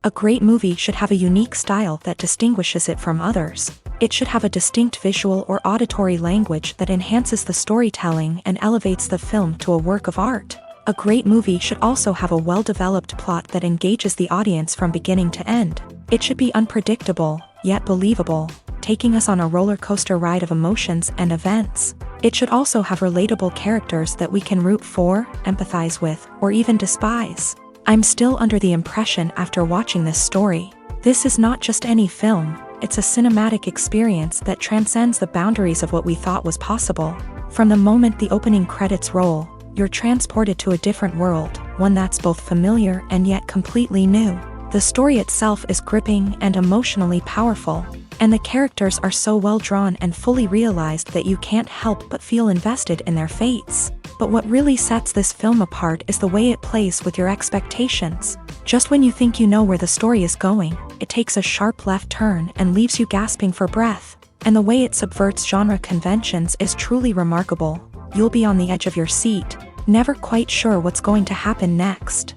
A great movie should have a unique style that distinguishes it from others. It should have a distinct visual or auditory language that enhances the storytelling and elevates the film to a work of art. A great movie should also have a well-developed plot that engages the audience from beginning to end. It should be unpredictable, yet believable, taking us on a roller coaster ride of emotions and events. It should also have relatable characters that we can root for, empathize with, or even despise. I'm still under the impression after watching this story. This is not just any film, it's a cinematic experience that transcends the boundaries of what we thought was possible. From the moment the opening credits roll, you're transported to a different world, one that's both familiar and yet completely new. The story itself is gripping and emotionally powerful, and the characters are so well drawn and fully realized that you can't help but feel invested in their fates. But what really sets this film apart is the way it plays with your expectations. Just when you think you know where the story is going, it takes a sharp left turn and leaves you gasping for breath. And the way it subverts genre conventions is truly remarkable. You'll be on the edge of your seat, never quite sure what's going to happen next.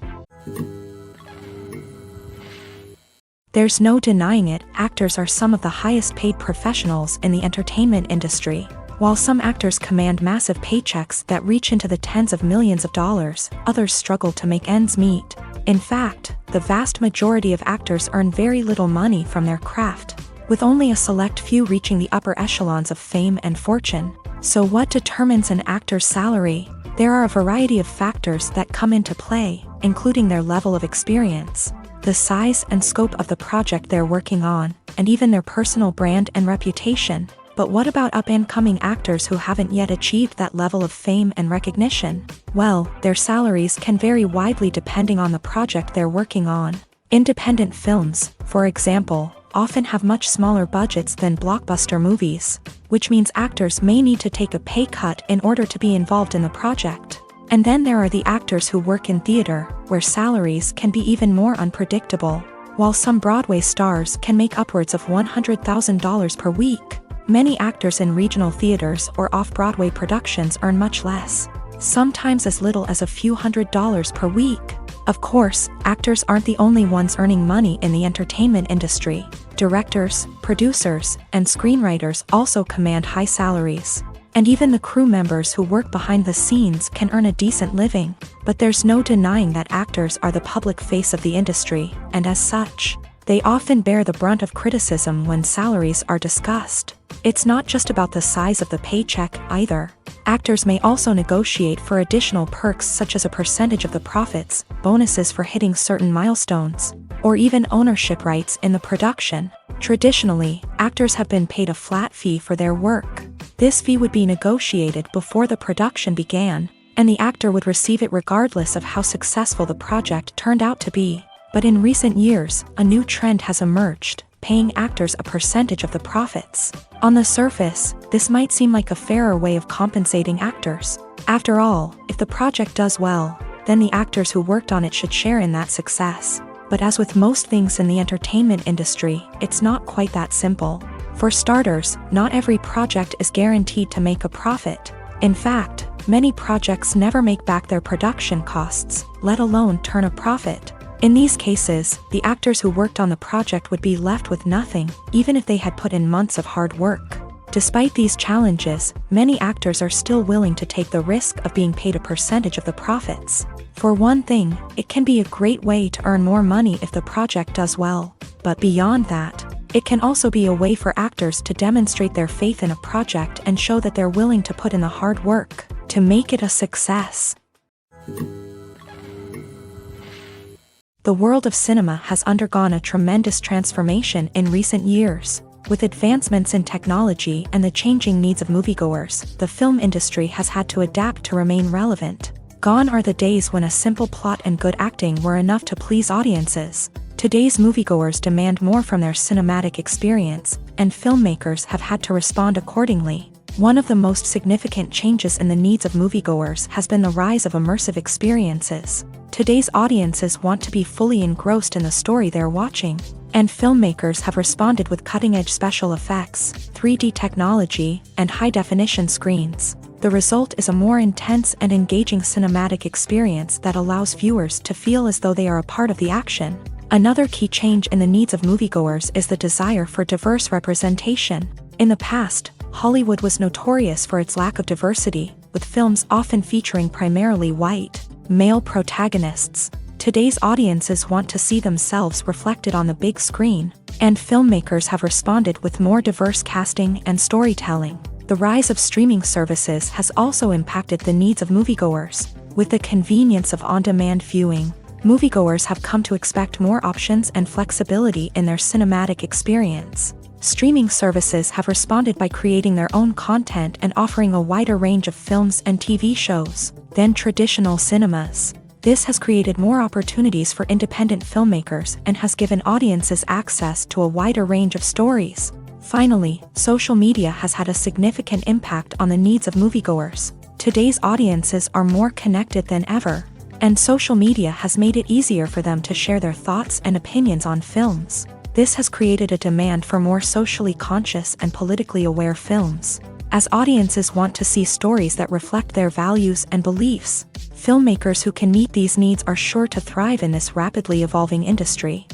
There's no denying it, actors are some of the highest paid professionals in the entertainment industry. While some actors command massive paychecks that reach into the tens of millions of dollars, others struggle to make ends meet. In fact, the vast majority of actors earn very little money from their craft, with only a select few reaching the upper echelons of fame and fortune. So what determines an actor's salary? There are a variety of factors that come into play, including their level of experience, the size and scope of the project they're working on, and even their personal brand and reputation. But what about up-and-coming actors who haven't yet achieved that level of fame and recognition? Well, their salaries can vary widely depending on the project they're working on. Independent films, for example, often have much smaller budgets than blockbuster movies, which means actors may need to take a pay cut in order to be involved in the project. And then there are the actors who work in theater, where salaries can be even more unpredictable. While some Broadway stars can make upwards of $100,000 per week, many actors in regional theaters or off-Broadway productions earn much less, sometimes as little as a few $100s per week. Of course, actors aren't the only ones earning money in the entertainment industry. Directors, producers, and screenwriters also command high salaries. And even the crew members who work behind the scenes can earn a decent living. But there's no denying that actors are the public face of the industry, and as such, they often bear the brunt of criticism when salaries are discussed. It's not just about the size of the paycheck, either. Actors may also negotiate for additional perks such as a percentage of the profits, bonuses for hitting certain milestones, or even ownership rights in the production. Traditionally, actors have been paid a flat fee for their work. This fee would be negotiated before the production began, and the actor would receive it regardless of how successful the project turned out to be. But in recent years, a new trend has emerged, paying actors a percentage of the profits. On the surface, this might seem like a fairer way of compensating actors. After all, if the project does well, then the actors who worked on it should share in that success. But as with most things in the entertainment industry, it's not quite that simple. For starters, not every project is guaranteed to make a profit. In fact, many projects never make back their production costs, let alone turn a profit. In these cases, the actors who worked on the project would be left with nothing, even if they had put in months of hard work. Despite these challenges, many actors are still willing to take the risk of being paid a percentage of the profits. For one thing, it can be a great way to earn more money if the project does well. But beyond that, it can also be a way for actors to demonstrate their faith in a project and show that they're willing to put in the hard work to make it a success. The world of cinema has undergone a tremendous transformation in recent years. With advancements in technology and the changing needs of moviegoers, the film industry has had to adapt to remain relevant. Gone are the days when a simple plot and good acting were enough to please audiences. Today's moviegoers demand more from their cinematic experience, and filmmakers have had to respond accordingly. One of the most significant changes in the needs of moviegoers has been the rise of immersive experiences. Today's audiences want to be fully engrossed in the story they're watching, and filmmakers have responded with cutting-edge special effects, 3D technology, and high-definition screens. The result is a more intense and engaging cinematic experience that allows viewers to feel as though they are a part of the action. Another key change in the needs of moviegoers is the desire for diverse representation. In the past, Hollywood was notorious for its lack of diversity, with films often featuring primarily white, male protagonists. Today's audiences want to see themselves reflected on the big screen, and filmmakers have responded with more diverse casting and storytelling. The rise of streaming services has also impacted the needs of moviegoers. With the convenience of on-demand viewing, moviegoers have come to expect more options and flexibility in their cinematic experience. Streaming services have responded by creating their own content and offering a wider range of films and TV shows than traditional cinemas. This has created more opportunities for independent filmmakers and has given audiences access to a wider range of stories. Finally, social media has had a significant impact on the needs of moviegoers. Today's audiences are more connected than ever, and social media has made it easier for them to share their thoughts and opinions on films. This has created a demand for more socially conscious and politically aware films. As audiences want to see stories that reflect their values and beliefs, filmmakers who can meet these needs are sure to thrive in this rapidly evolving industry.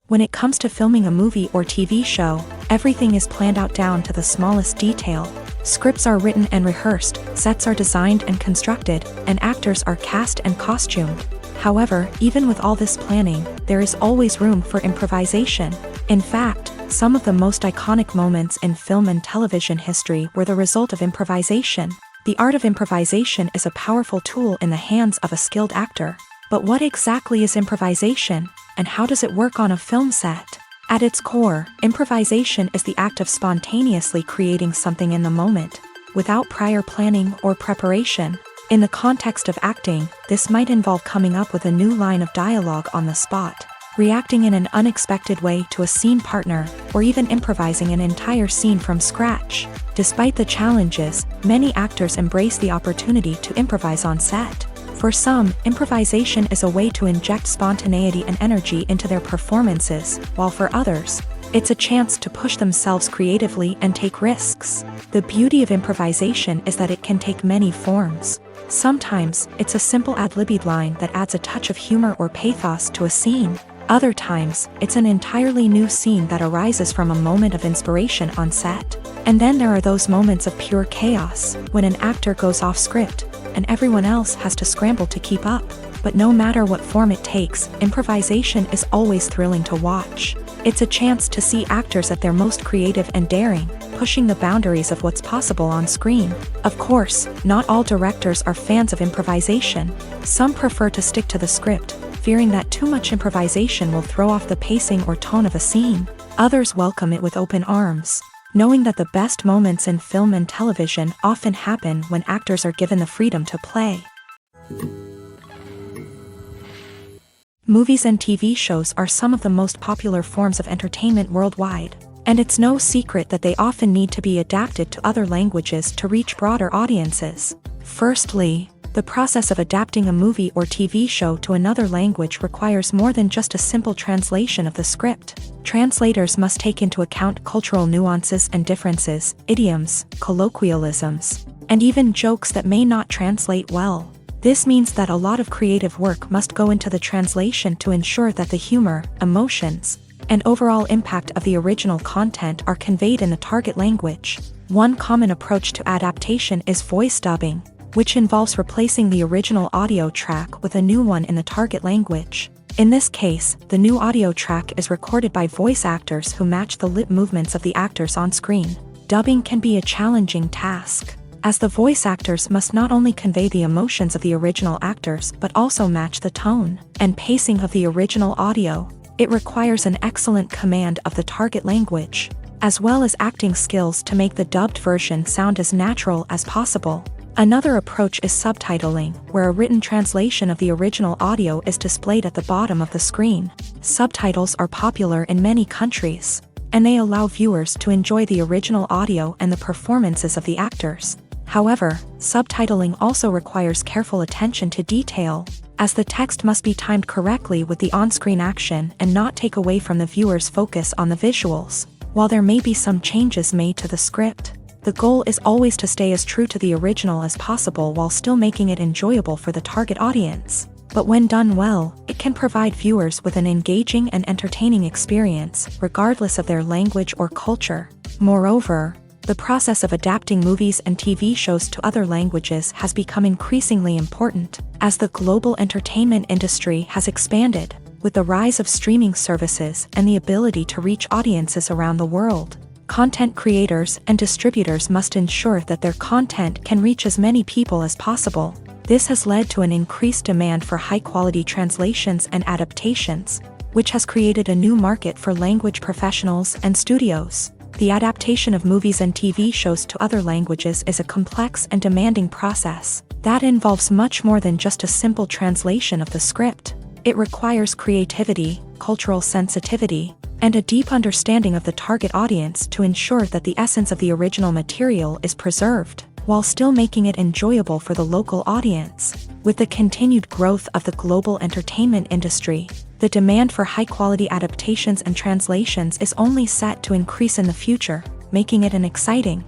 When it comes to filming a movie or TV show, everything is planned out down to the smallest detail. Scripts are written and rehearsed, sets are designed and constructed, and actors are cast and costumed. However, even with all this planning, there is always room for improvisation. In fact, some of the most iconic moments in film and television history were the result of improvisation. The art of improvisation is a powerful tool in the hands of a skilled actor. But what exactly is improvisation, and how does it work on a film set? At its core, improvisation is the act of spontaneously creating something in the moment, without prior planning or preparation. In the context of acting, this might involve coming up with a new line of dialogue on the spot, reacting in an unexpected way to a scene partner, or even improvising an entire scene from scratch. Despite the challenges, many actors embrace the opportunity to improvise on set. For some, improvisation is a way to inject spontaneity and energy into their performances, while for others, it's a chance to push themselves creatively and take risks. The beauty of improvisation is that it can take many forms. Sometimes, it's a simple ad-libbed line that adds a touch of humor or pathos to a scene. Other times, it's an entirely new scene that arises from a moment of inspiration on set. And then there are those moments of pure chaos, when an actor goes off script, and everyone else has to scramble to keep up. But no matter what form it takes, improvisation is always thrilling to watch. It's a chance to see actors at their most creative and daring, pushing the boundaries of what's possible on screen. Of course, not all directors are fans of improvisation. Some prefer to stick to the script, fearing that too much improvisation will throw off the pacing or tone of a scene. Others welcome it with open arms, knowing that the best moments in film and television often happen when actors are given the freedom to play. Movies and TV shows are some of the most popular forms of entertainment worldwide, and it's no secret that they often need to be adapted to other languages to reach broader audiences. Firstly, the process of adapting a movie or TV show to another language requires more than just a simple translation of the script. Translators must take into account cultural nuances and differences, idioms, colloquialisms, and even jokes that may not translate well. This means that a lot of creative work must go into the translation to ensure that the humor, emotions, and overall impact of the original content are conveyed in the target language. One common approach to adaptation is voice dubbing, which involves replacing the original audio track with a new one in the target language. In this case, the new audio track is recorded by voice actors who match the lip movements of the actors on screen. Dubbing can be a challenging task, as the voice actors must not only convey the emotions of the original actors but also match the tone and pacing of the original audio. It requires an excellent command of the target language, as well as acting skills to make the dubbed version sound as natural as possible. Another approach is subtitling, where a written translation of the original audio is displayed at the bottom of the screen. Subtitles are popular in many countries, and they allow viewers to enjoy the original audio and the performances of the actors. However, subtitling also requires careful attention to detail, as the text must be timed correctly with the on-screen action and not take away from the viewer's focus on the visuals. While there may be some changes made to the script, the goal is always to stay as true to the original as possible while still making it enjoyable for the target audience. But when done well, it can provide viewers with an engaging and entertaining experience, regardless of their language or culture. Moreover, the process of adapting movies and TV shows to other languages has become increasingly important, as the global entertainment industry has expanded, with the rise of streaming services and the ability to reach audiences around the world. Content creators and distributors must ensure that their content can reach as many people as possible. This has led to an increased demand for high-quality translations and adaptations, which has created a new market for language professionals and studios. The adaptation of movies and TV shows to other languages is a complex and demanding process that involves much more than just a simple translation of the script. It requires creativity, cultural sensitivity, and a deep understanding of the target audience to ensure that the essence of the original material is preserved, while still making it enjoyable for the local audience. With the continued growth of the global entertainment industry, the demand for high-quality adaptations and translations is only set to increase in the future, making it an exciting.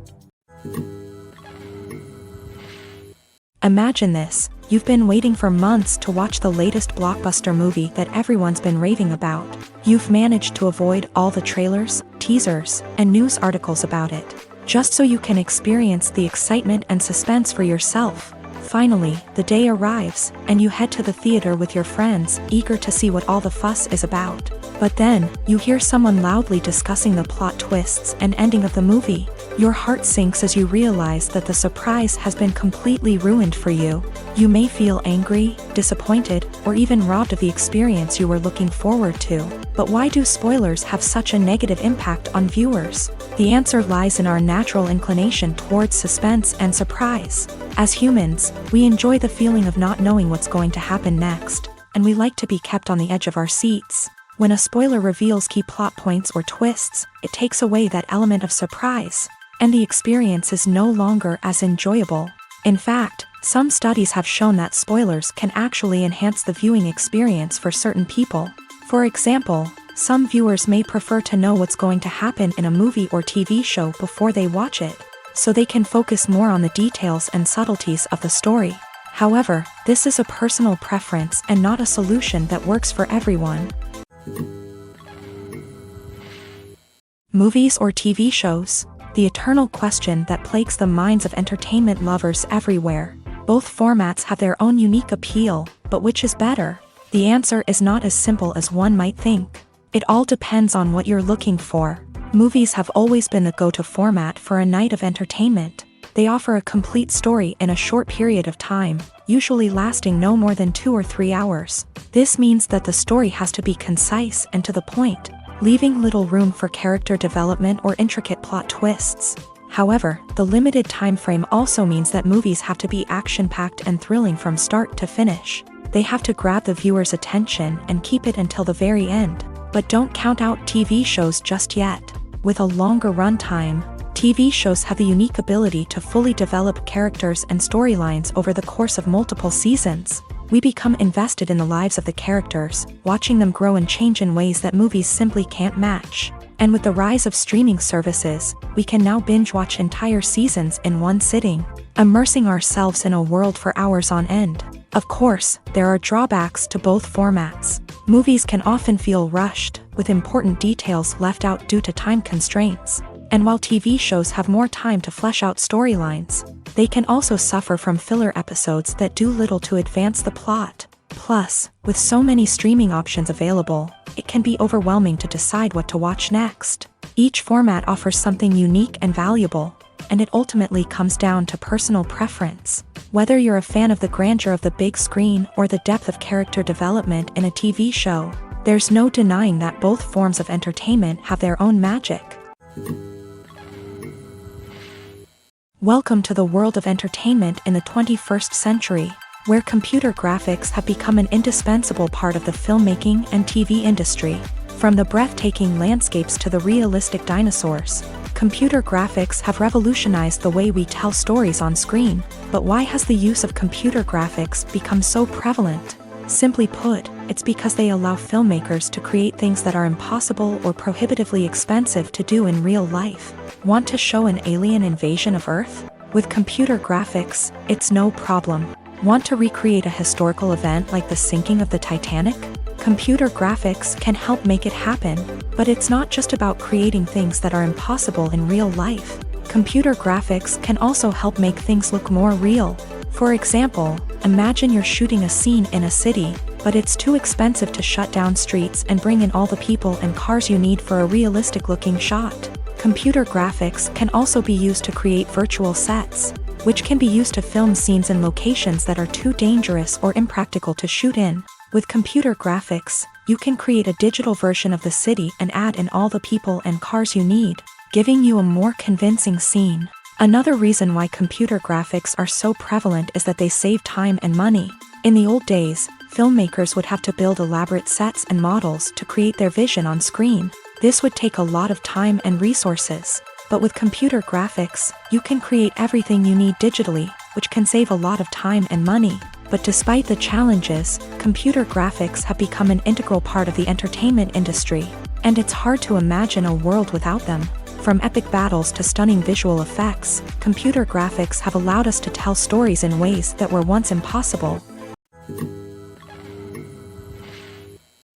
Imagine this: you've been waiting for months to watch the latest blockbuster movie that everyone's been raving about. You've managed to avoid all the trailers, teasers, and news articles about it, just so you can experience the excitement and suspense for yourself. Finally, the day arrives, and you head to the theater with your friends, eager to see what all the fuss is about. But then, you hear someone loudly discussing the plot twists and ending of the movie. Your heart sinks as you realize that the surprise has been completely ruined for you. You may feel angry, disappointed, or even robbed of the experience you were looking forward to. But why do spoilers have such a negative impact on viewers? The answer lies in our natural inclination towards suspense and surprise. As humans, we enjoy the feeling of not knowing what's going to happen next, and we like to be kept on the edge of our seats. When a spoiler reveals key plot points or twists, it takes away that element of surprise, and the experience is no longer as enjoyable. In fact, some studies have shown that spoilers can actually enhance the viewing experience for certain people. For example, some viewers may prefer to know what's going to happen in a movie or TV show before they watch it, so they can focus more on the details and subtleties of the story. However, this is a personal preference and not a solution that works for everyone. Movies or TV shows? The eternal question that plagues the minds of entertainment lovers everywhere. Both formats have their own unique appeal, but which is better? The answer is not as simple as one might think. It all depends on what you're looking for. Movies have always been the go-to format for a night of entertainment. They offer a complete story in a short period of time, usually lasting no more than 2 or 3 hours. This means that the story has to be concise and to the point, leaving little room for character development or intricate plot twists. However, the limited time frame also means that movies have to be action-packed and thrilling from start to finish. They have to grab the viewer's attention and keep it until the very end. But don't count out TV shows just yet. With a longer runtime, TV shows have the unique ability to fully develop characters and storylines over the course of multiple seasons. We become invested in the lives of the characters, watching them grow and change in ways that movies simply can't match. And with the rise of streaming services, we can now binge-watch entire seasons in one sitting, immersing ourselves in a world for hours on end. Of course, there are drawbacks to both formats. Movies can often feel rushed, with important details left out due to time constraints. And while TV shows have more time to flesh out storylines, they can also suffer from filler episodes that do little to advance the plot. Plus, with so many streaming options available, it can be overwhelming to decide what to watch next. Each format offers something unique and valuable, and it ultimately comes down to personal preference. Whether you're a fan of the grandeur of the big screen or the depth of character development in a TV show, there's no denying that both forms of entertainment have their own magic. Welcome to the world of entertainment in the 21st century, where computer graphics have become an indispensable part of the filmmaking and TV industry. From the breathtaking landscapes to the realistic dinosaurs, computer graphics have revolutionized the way we tell stories on screen. But why has the use of computer graphics become so prevalent? Simply put, it's because they allow filmmakers to create things that are impossible or prohibitively expensive to do in real life. Want to show an alien invasion of Earth? With computer graphics, it's no problem. Want to recreate a historical event like the sinking of the Titanic? Computer graphics can help make it happen, but it's not just about creating things that are impossible in real life. Computer graphics can also help make things look more real. For example, imagine you're shooting a scene in a city, but it's too expensive to shut down streets and bring in all the people and cars you need for a realistic-looking shot. Computer graphics can also be used to create virtual sets, which can be used to film scenes in locations that are too dangerous or impractical to shoot in. With computer graphics, you can create a digital version of the city and add in all the people and cars you need, giving you a more convincing scene. Another reason why computer graphics are so prevalent is that they save time and money. In the old days, filmmakers would have to build elaborate sets and models to create their vision on screen. This would take a lot of time and resources. But with computer graphics, you can create everything you need digitally, which can save a lot of time and money. But despite the challenges, computer graphics have become an integral part of the entertainment industry, and it's hard to imagine a world without them. From epic battles to stunning visual effects, computer graphics have allowed us to tell stories in ways that were once impossible.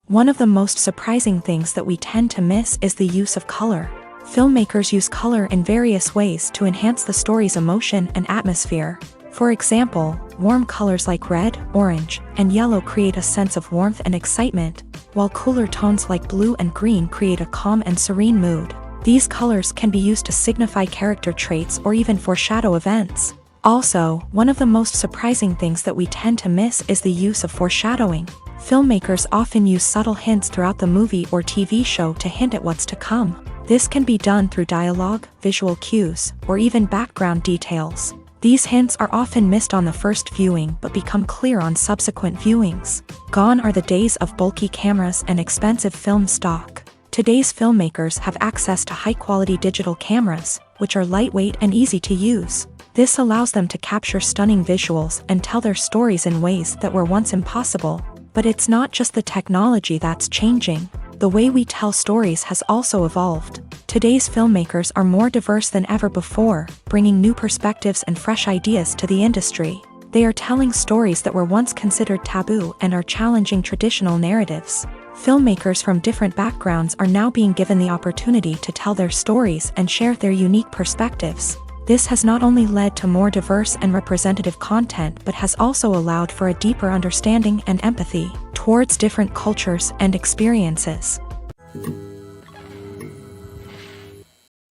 One of the most surprising things that we tend to miss is the use of color. Filmmakers use color in various ways to enhance the story's emotion and atmosphere. For example, warm colors like red, orange, and yellow create a sense of warmth and excitement, while cooler tones like blue and green create a calm and serene mood. These colors can be used to signify character traits or even foreshadow events. Also, one of the most surprising things that we tend to miss is the use of foreshadowing. Filmmakers often use subtle hints throughout the movie or TV show to hint at what's to come. This can be done through dialogue, visual cues, or even background details. These hints are often missed on the first viewing but become clear on subsequent viewings. Gone are the days of bulky cameras and expensive film stock. Today's filmmakers have access to high-quality digital cameras, which are lightweight and easy to use. This allows them to capture stunning visuals and tell their stories in ways that were once impossible. But it's not just the technology that's changing. The way we tell stories has also evolved. Today's filmmakers are more diverse than ever before, bringing new perspectives and fresh ideas to the industry. They are telling stories that were once considered taboo and are challenging traditional narratives. Filmmakers from different backgrounds are now being given the opportunity to tell their stories and share their unique perspectives. This has not only led to more diverse and representative content but has also allowed for a deeper understanding and empathy towards different cultures and experiences.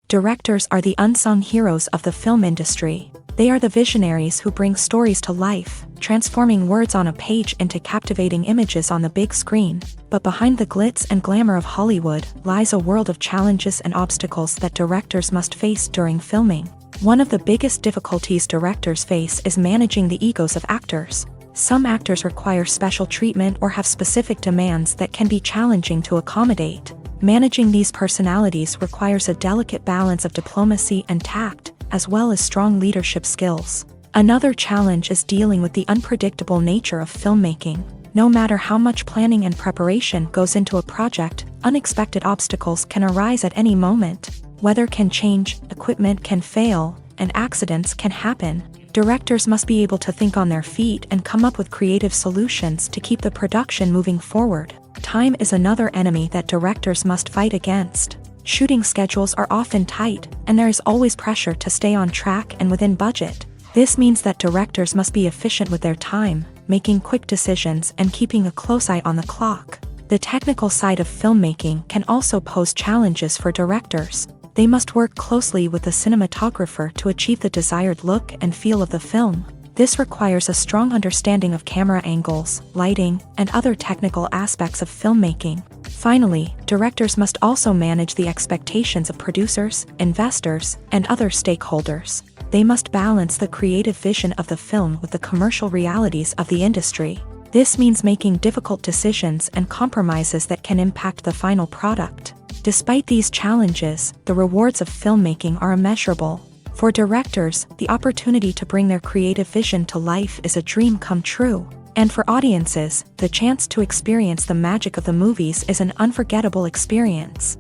Directors are the unsung heroes of the film industry. They are the visionaries who bring stories to life, transforming words on a page into captivating images on the big screen. But behind the glitz and glamour of Hollywood lies a world of challenges and obstacles that directors must face during filming. One of the biggest difficulties directors face is managing the egos of actors. Some actors require special treatment or have specific demands that can be challenging to accommodate. Managing these personalities requires a delicate balance of diplomacy and tact, as well as strong leadership skills. Another challenge is dealing with the unpredictable nature of filmmaking. No matter how much planning and preparation goes into a project, unexpected obstacles can arise at any moment. Weather can change, equipment can fail, and accidents can happen. Directors must be able to think on their feet and come up with creative solutions to keep the production moving forward. Time is another enemy that directors must fight against. Shooting schedules are often tight, and there is always pressure to stay on track and within budget. This means that directors must be efficient with their time, making quick decisions and keeping a close eye on the clock. The technical side of filmmaking can also pose challenges for directors. They must work closely with the cinematographer to achieve the desired look and feel of the film. This requires a strong understanding of camera angles, lighting, and other technical aspects of filmmaking. Finally, directors must also manage the expectations of producers, investors, and other stakeholders. They must balance the creative vision of the film with the commercial realities of the industry. This means making difficult decisions and compromises that can impact the final product. Despite these challenges, the rewards of filmmaking are immeasurable. For directors, the opportunity to bring their creative vision to life is a dream come true. And for audiences, the chance to experience the magic of the movies is an unforgettable experience.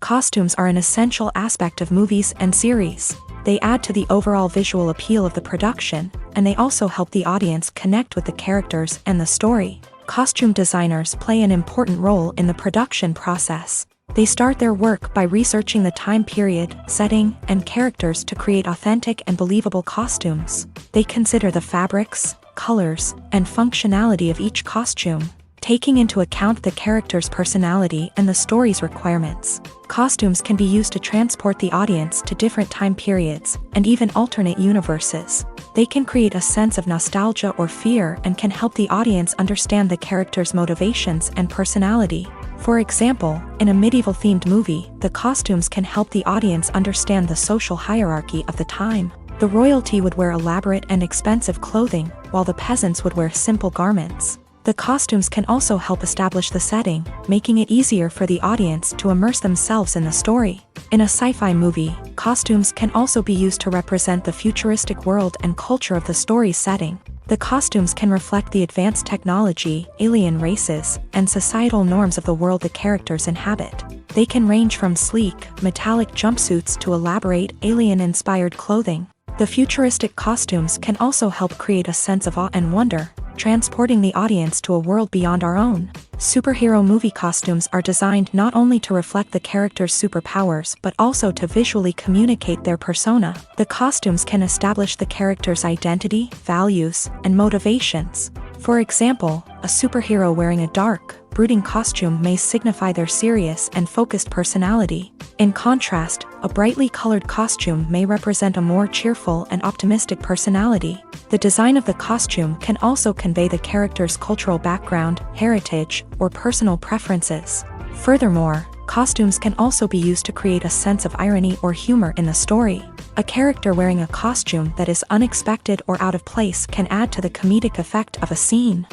Costumes are an essential aspect of movies and series. They add to the overall visual appeal of the production, and they also help the audience connect with the characters and the story. Costume designers play an important role in the production process. They start their work by researching the time period, setting, and characters to create authentic and believable costumes. They consider the fabrics, colors, and functionality of each costume, taking into account the character's personality and the story's requirements. Costumes can be used to transport the audience to different time periods and even alternate universes. They can create a sense of nostalgia or fear and can help the audience understand the character's motivations and personality. For example, in a medieval-themed movie, the costumes can help the audience understand the social hierarchy of the time. The royalty would wear elaborate and expensive clothing, while the peasants would wear simple garments. The costumes can also help establish the setting, making it easier for the audience to immerse themselves in the story. In a sci-fi movie, costumes can also be used to represent the futuristic world and culture of the story's setting. The costumes can reflect the advanced technology, alien races, and societal norms of the world the characters inhabit. They can range from sleek, metallic jumpsuits to elaborate, alien-inspired clothing. The futuristic costumes can also help create a sense of awe and wonder, transporting the audience to a world beyond our own. Superhero movie costumes are designed not only to reflect the character's superpowers but also to visually communicate their persona. The costumes can establish the character's identity, values, and motivations. For example, a superhero wearing a dark, brooding costume may signify their serious and focused personality. In contrast, a brightly colored costume may represent a more cheerful and optimistic personality. The design of the costume can also convey the character's cultural background, heritage, or personal preferences. Furthermore, costumes can also be used to create a sense of irony or humor in the story. A character wearing a costume that is unexpected or out of place can add to the comedic effect of a scene.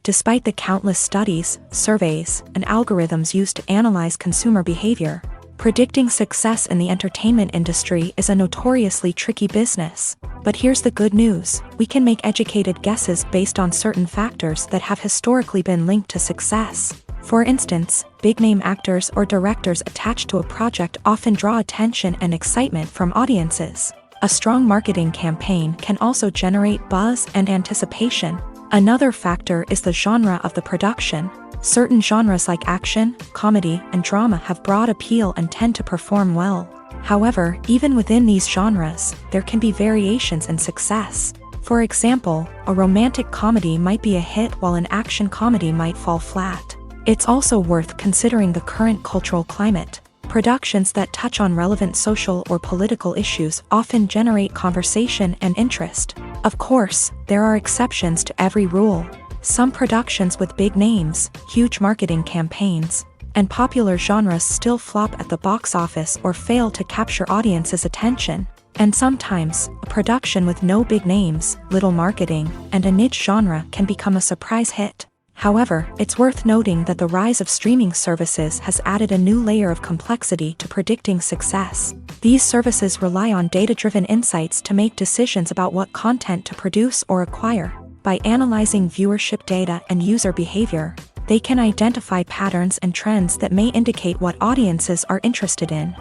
Despite the countless studies, surveys, and algorithms used to analyze consumer behavior, predicting success in the entertainment industry is a notoriously tricky business. But here's the good news: we can make educated guesses based on certain factors that have historically been linked to success. For instance, big-name actors or directors attached to a project often draw attention and excitement from audiences. A strong marketing campaign can also generate buzz and anticipation. Another factor is the genre of the production. Certain genres like action, comedy, and drama have broad appeal and tend to perform well. However, even within these genres, there can be variations in success. For example, a romantic comedy might be a hit while an action comedy might fall flat. It's also worth considering the current cultural climate. Productions that touch on relevant social or political issues often generate conversation and interest. Of course, there are exceptions to every rule. Some productions with big names, huge marketing campaigns, and popular genres still flop at the box office or fail to capture audiences' attention. And sometimes, a production with no big names, little marketing, and a niche genre can become a surprise hit. However, it's worth noting that the rise of streaming services has added a new layer of complexity to predicting success. These services rely on data-driven insights to make decisions about what content to produce or acquire. By analyzing viewership data and user behavior, they can identify patterns and trends that may indicate what audiences are interested in.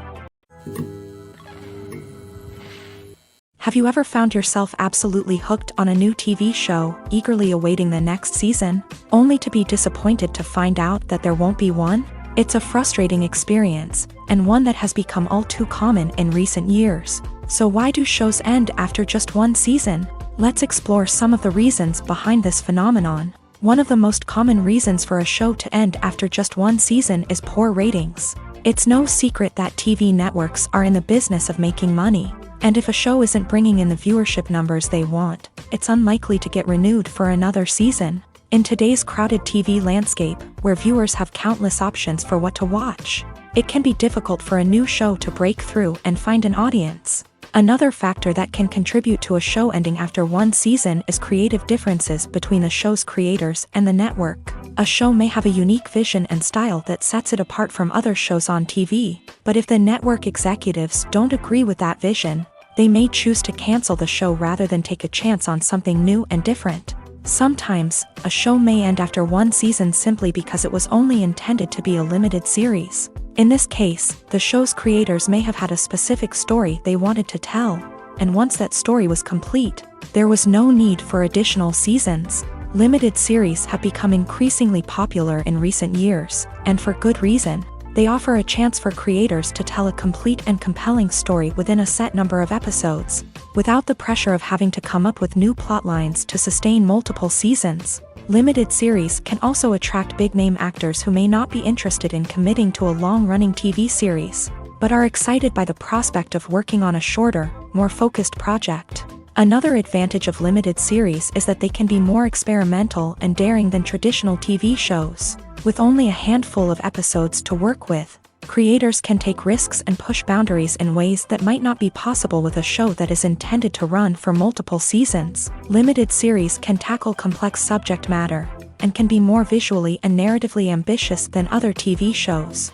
Have you ever found yourself absolutely hooked on a new TV show, eagerly awaiting the next season, only to be disappointed to find out that there won't be one? It's a frustrating experience, and one that has become all too common in recent years. So why do shows end after just one season? Let's explore some of the reasons behind this phenomenon. One of the most common reasons for a show to end after just one season is poor ratings. It's no secret that TV networks are in the business of making money. And if a show isn't bringing in the viewership numbers they want, it's unlikely to get renewed for another season. In today's crowded TV landscape, where viewers have countless options for what to watch, it can be difficult for a new show to break through and find an audience. Another factor that can contribute to a show ending after one season is creative differences between the show's creators and the network. A show may have a unique vision and style that sets it apart from other shows on TV, but if the network executives don't agree with that vision, they may choose to cancel the show rather than take a chance on something new and different. Sometimes, a show may end after one season simply because it was only intended to be a limited series. In this case, the show's creators may have had a specific story they wanted to tell, and once that story was complete, there was no need for additional seasons. Limited series have become increasingly popular in recent years, and for good reason. They offer a chance for creators to tell a complete and compelling story within a set number of episodes, without the pressure of having to come up with new plotlines to sustain multiple seasons. Limited series can also attract big-name actors who may not be interested in committing to a long-running TV series, but are excited by the prospect of working on a shorter, more focused project. Another advantage of limited series is that they can be more experimental and daring than traditional TV shows. With only a handful of episodes to work with, creators can take risks and push boundaries in ways that might not be possible with a show that is intended to run for multiple seasons. Limited series can tackle complex subject matter, and can be more visually and narratively ambitious than other TV shows.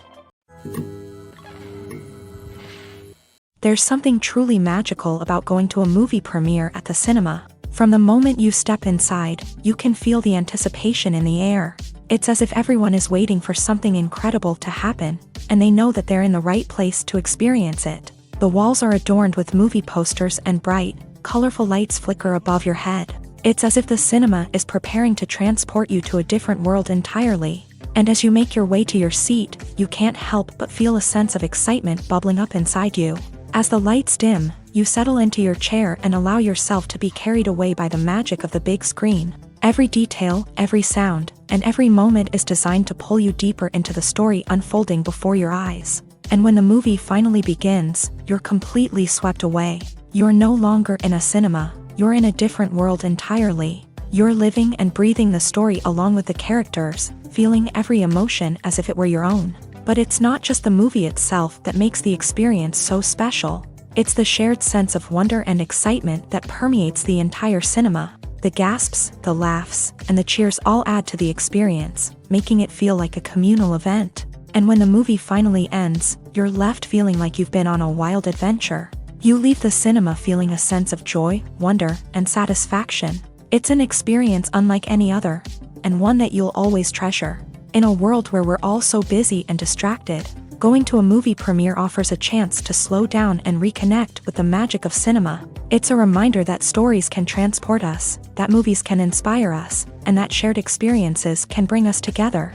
There's something truly magical about going to a movie premiere at the cinema. From the moment you step inside, you can feel the anticipation in the air. It's as if everyone is waiting for something incredible to happen, and they know that they're in the right place to experience it. The walls are adorned with movie posters and bright, colorful lights flicker above your head. It's as if the cinema is preparing to transport you to a different world entirely. And as you make your way to your seat, you can't help but feel a sense of excitement bubbling up inside you. As the lights dim, you settle into your chair and allow yourself to be carried away by the magic of the big screen. Every detail, every sound, and every moment is designed to pull you deeper into the story unfolding before your eyes. And when the movie finally begins, you're completely swept away. You're no longer in a cinema, you're in a different world entirely. You're living and breathing the story along with the characters, feeling every emotion as if it were your own. But it's not just the movie itself that makes the experience so special. It's the shared sense of wonder and excitement that permeates the entire cinema. The gasps, the laughs, and the cheers all add to the experience, making it feel like a communal event. And when the movie finally ends, you're left feeling like you've been on a wild adventure. You leave the cinema feeling a sense of joy, wonder, and satisfaction. It's an experience unlike any other, and one that you'll always treasure. In a world where we're all so busy and distracted, going to a movie premiere offers a chance to slow down and reconnect with the magic of cinema. It's a reminder that stories can transport us, that movies can inspire us, and that shared experiences can bring us together.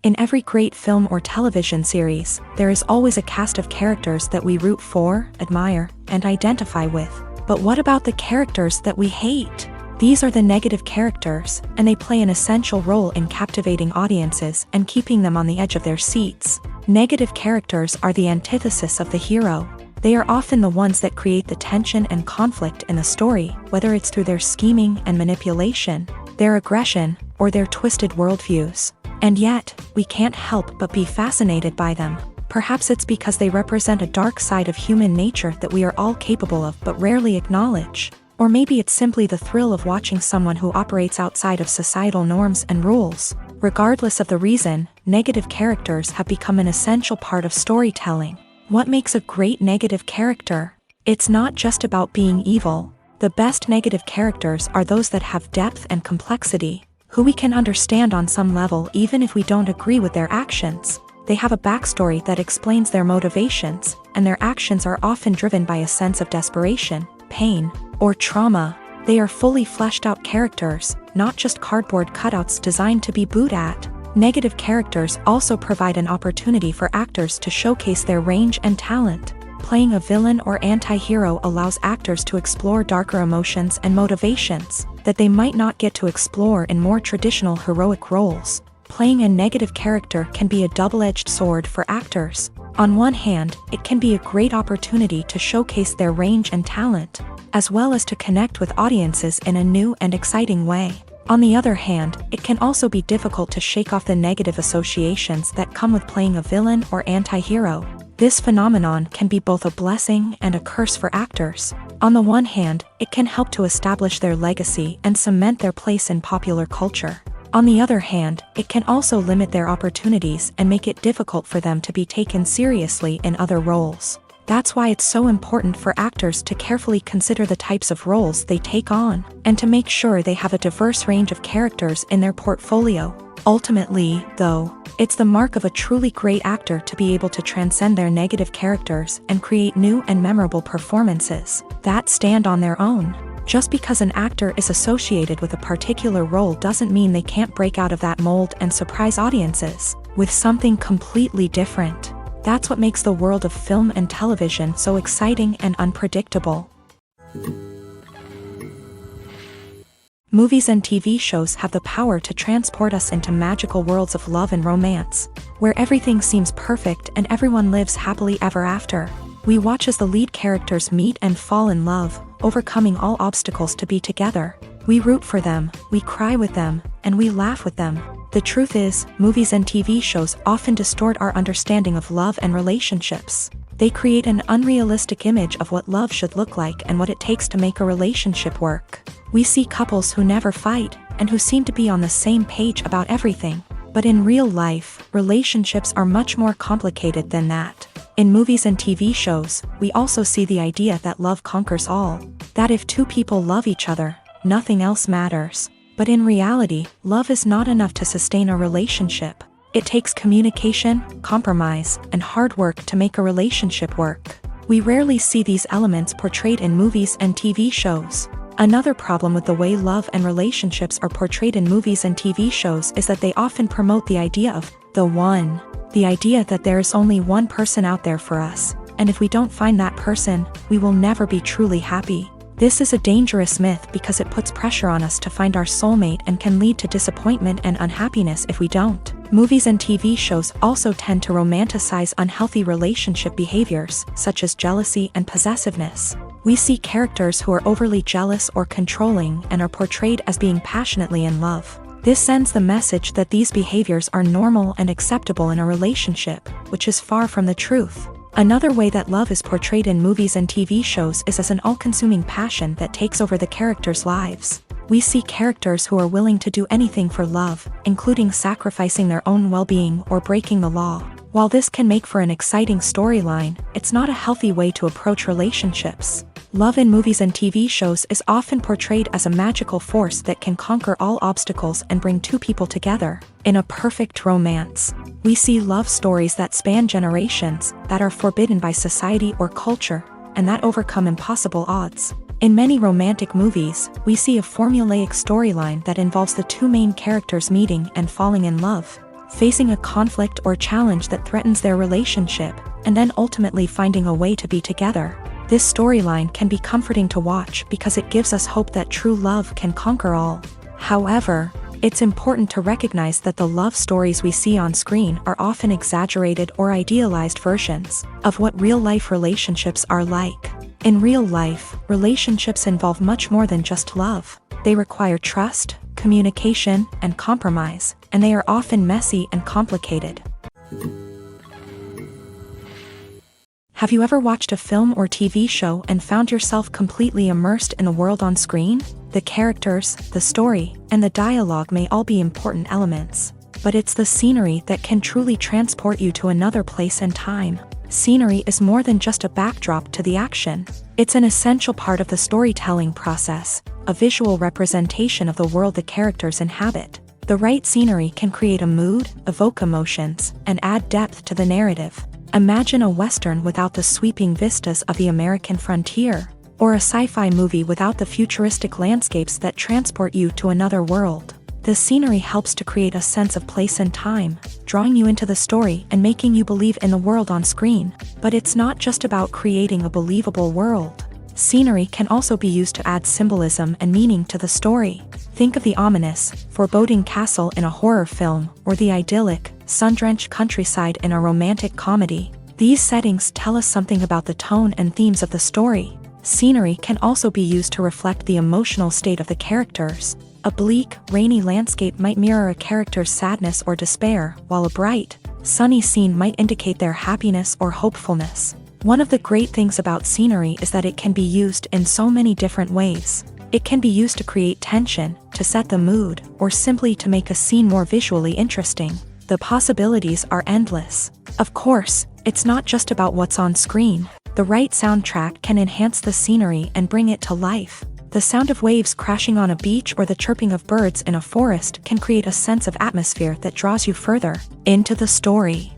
In every great film or television series, there is always a cast of characters that we root for, admire, and identify with. But what about the characters that we hate? These are the negative characters, and they play an essential role in captivating audiences and keeping them on the edge of their seats. Negative characters are the antithesis of the hero. They are often the ones that create the tension and conflict in the story, whether it's through their scheming and manipulation, their aggression, or their twisted worldviews. And yet, we can't help but be fascinated by them. Perhaps it's because they represent a dark side of human nature that we are all capable of but rarely acknowledge. Or maybe it's simply the thrill of watching someone who operates outside of societal norms and rules. Regardless of the reason, negative characters have become an essential part of storytelling. What makes a great negative character? It's not just about being evil. The best negative characters are those that have depth and complexity, who we can understand on some level even if we don't agree with their actions. They have a backstory that explains their motivations, and their actions are often driven by a sense of desperation, pain, or trauma. They are fully fleshed out characters, not just cardboard cutouts designed to be booed at. Negative characters also provide an opportunity for actors to showcase their range and talent. Playing a villain or anti-hero allows actors to explore darker emotions and motivations that they might not get to explore in more traditional heroic roles. Playing a negative character can be a double-edged sword for actors. On one hand, it can be a great opportunity to showcase their range and talent, as well as to connect with audiences in a new and exciting way. On the other hand, it can also be difficult to shake off the negative associations that come with playing a villain or anti-hero. This phenomenon can be both a blessing and a curse for actors. On the one hand, it can help to establish their legacy and cement their place in popular culture. On the other hand, it can also limit their opportunities and make it difficult for them to be taken seriously in other roles. That's why it's so important for actors to carefully consider the types of roles they take on, and to make sure they have a diverse range of characters in their portfolio. Ultimately, though, it's the mark of a truly great actor to be able to transcend their negative characters and create new and memorable performances that stand on their own. Just because an actor is associated with a particular role doesn't mean they can't break out of that mold and surprise audiences with something completely different. That's what makes the world of film and television so exciting and unpredictable. Movies and TV shows have the power to transport us into magical worlds of love and romance, where everything seems perfect and everyone lives happily ever after. We watch as the lead characters meet and fall in love, overcoming all obstacles to be together. We root for them, we cry with them, and we laugh with them. The truth is, movies and TV shows often distort our understanding of love and relationships. They create an unrealistic image of what love should look like and what it takes to make a relationship work. We see couples who never fight, and who seem to be on the same page about everything. But in real life, relationships are much more complicated than that. In movies and TV shows, we also see the idea that love conquers all. That if two people love each other, nothing else matters. But in reality, love is not enough to sustain a relationship. It takes communication, compromise, and hard work to make a relationship work. We rarely see these elements portrayed in movies and TV shows. Another problem with the way love and relationships are portrayed in movies and TV shows is that they often promote the idea of the one. The idea that there is only one person out there for us, and if we don't find that person, we will never be truly happy. This is a dangerous myth because it puts pressure on us to find our soulmate and can lead to disappointment and unhappiness if we don't. Movies and TV shows also tend to romanticize unhealthy relationship behaviors, such as jealousy and possessiveness. We see characters who are overly jealous or controlling and are portrayed as being passionately in love. This sends the message that these behaviors are normal and acceptable in a relationship, which is far from the truth. Another way that love is portrayed in movies and TV shows is as an all-consuming passion that takes over the characters' lives. We see characters who are willing to do anything for love, including sacrificing their own well-being or breaking the law. While this can make for an exciting storyline, it's not a healthy way to approach relationships. Love in movies and TV shows is often portrayed as a magical force that can conquer all obstacles and bring two people together in a perfect romance. We see love stories that span generations, that are forbidden by society or culture, and that overcome impossible odds. In many romantic movies, we see a formulaic storyline that involves the two main characters meeting and falling in love, facing a conflict or challenge that threatens their relationship, and then ultimately finding a way to be together. This storyline can be comforting to watch because it gives us hope that true love can conquer all. However, it's important to recognize that the love stories we see on screen are often exaggerated or idealized versions of what real-life relationships are like. In real life, relationships involve much more than just love. They require trust, communication, and compromise, and they are often messy and complicated. Have you ever watched a film or TV show and found yourself completely immersed in the world on screen? The characters, the story, and the dialogue may all be important elements, but it's the scenery that can truly transport you to another place and time. Scenery is more than just a backdrop to the action. It's an essential part of the storytelling process, a visual representation of the world the characters inhabit. The right scenery can create a mood, evoke emotions, and add depth to the narrative. Imagine a Western without the sweeping vistas of the American frontier, or a sci-fi movie without the futuristic landscapes that transport you to another world. The scenery helps to create a sense of place and time, drawing you into the story and making you believe in the world on screen. But it's not just about creating a believable world. Scenery can also be used to add symbolism and meaning to the story. Think of the ominous, foreboding castle in a horror film, or the idyllic, sun-drenched countryside in a romantic comedy. These settings tell us something about the tone and themes of the story. Scenery can also be used to reflect the emotional state of the characters. A bleak, rainy landscape might mirror a character's sadness or despair, while a bright, sunny scene might indicate their happiness or hopefulness. One of the great things about scenery is that it can be used in so many different ways. It can be used to create tension, to set the mood, or simply to make a scene more visually interesting. The possibilities are endless. Of course, it's not just about what's on screen. The right soundtrack can enhance the scenery and bring it to life. The sound of waves crashing on a beach or the chirping of birds in a forest can create a sense of atmosphere that draws you further into the story.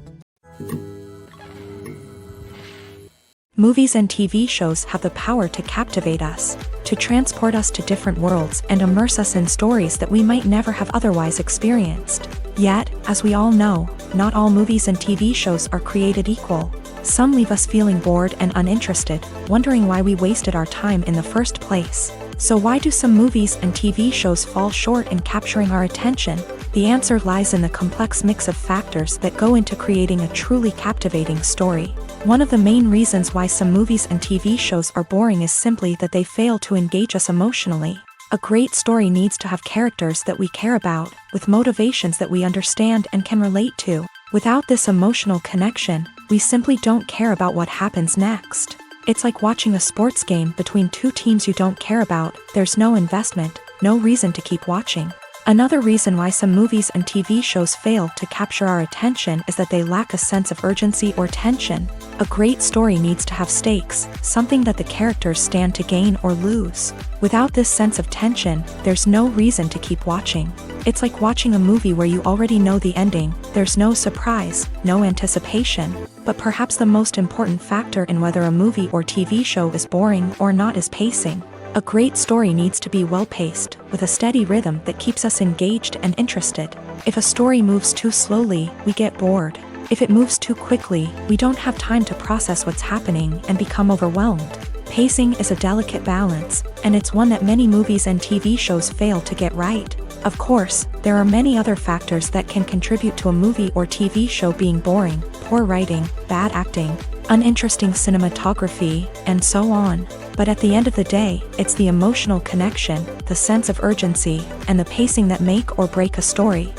Movies and TV shows have the power to captivate us, to transport us to different worlds and immerse us in stories that we might never have otherwise experienced. Yet, as we all know, not all movies and TV shows are created equal. Some leave us feeling bored and uninterested, wondering why we wasted our time in the first place. So why do some movies and TV shows fall short in capturing our attention? The answer lies in the complex mix of factors that go into creating a truly captivating story. One of the main reasons why some movies and TV shows are boring is simply that they fail to engage us emotionally. A great story needs to have characters that we care about, with motivations that we understand and can relate to. Without this emotional connection, we simply don't care about what happens next. It's like watching a sports game between two teams you don't care about. There's no investment, no reason to keep watching. Another reason why some movies and TV shows fail to capture our attention is that they lack a sense of urgency or tension. A great story needs to have stakes, something that the characters stand to gain or lose. Without this sense of tension, there's no reason to keep watching. It's like watching a movie where you already know the ending. There's no surprise, no anticipation. But perhaps the most important factor in whether a movie or TV show is boring or not is pacing. A great story needs to be well-paced, with a steady rhythm that keeps us engaged and interested. If a story moves too slowly, we get bored. If it moves too quickly, we don't have time to process what's happening and become overwhelmed. Pacing is a delicate balance, and it's one that many movies and TV shows fail to get right. Of course, there are many other factors that can contribute to a movie or TV show being boring: poor writing, bad acting, uninteresting cinematography, and so on. But at the end of the day, it's the emotional connection, the sense of urgency, and the pacing that make or break a story.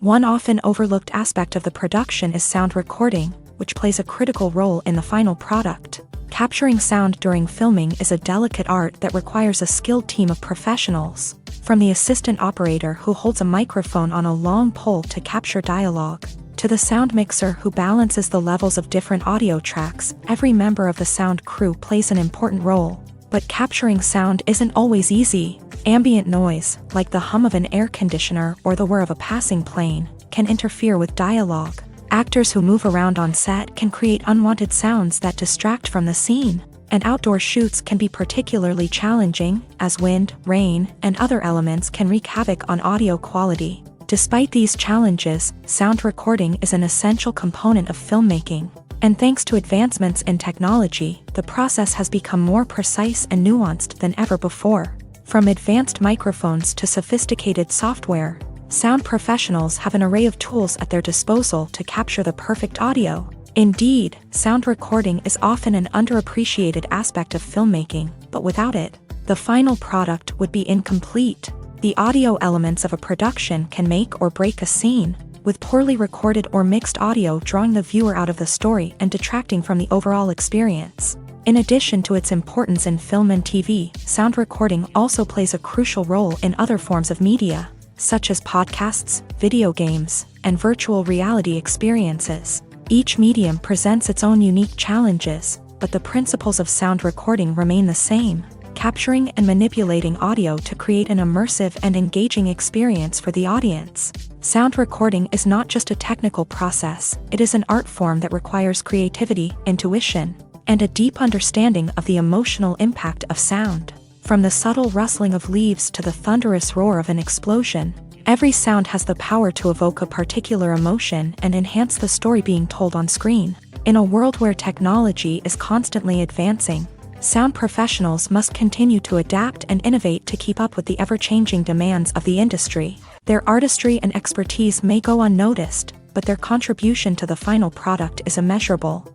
One often overlooked aspect of the production is sound recording, which plays a critical role in the final product. Capturing sound during filming is a delicate art that requires a skilled team of professionals. From the assistant operator who holds a microphone on a long pole to capture dialogue, to the sound mixer who balances the levels of different audio tracks, every member of the sound crew plays an important role. But capturing sound isn't always easy. Ambient noise, like the hum of an air conditioner or the whir of a passing plane, can interfere with dialogue. Actors who move around on set can create unwanted sounds that distract from the scene. And outdoor shoots can be particularly challenging, as wind, rain, and other elements can wreak havoc on audio quality. Despite these challenges, sound recording is an essential component of filmmaking. And thanks to advancements in technology, the process has become more precise and nuanced than ever before. From advanced microphones to sophisticated software, sound professionals have an array of tools at their disposal to capture the perfect audio. Indeed, sound recording is often an underappreciated aspect of filmmaking, but without it, the final product would be incomplete. The audio elements of a production can make or break a scene, with poorly recorded or mixed audio drawing the viewer out of the story and detracting from the overall experience. In addition to its importance in film and TV, sound recording also plays a crucial role in other forms of media, such as podcasts, video games, and virtual reality experiences. Each medium presents its own unique challenges, but the principles of sound recording remain the same: capturing and manipulating audio to create an immersive and engaging experience for the audience. Sound recording is not just a technical process, it is an art form that requires creativity, intuition, and a deep understanding of the emotional impact of sound. From the subtle rustling of leaves to the thunderous roar of an explosion, every sound has the power to evoke a particular emotion and enhance the story being told on screen. In a world where technology is constantly advancing, sound professionals must continue to adapt and innovate to keep up with the ever-changing demands of the industry. Their artistry and expertise may go unnoticed, but their contribution to the final product is immeasurable.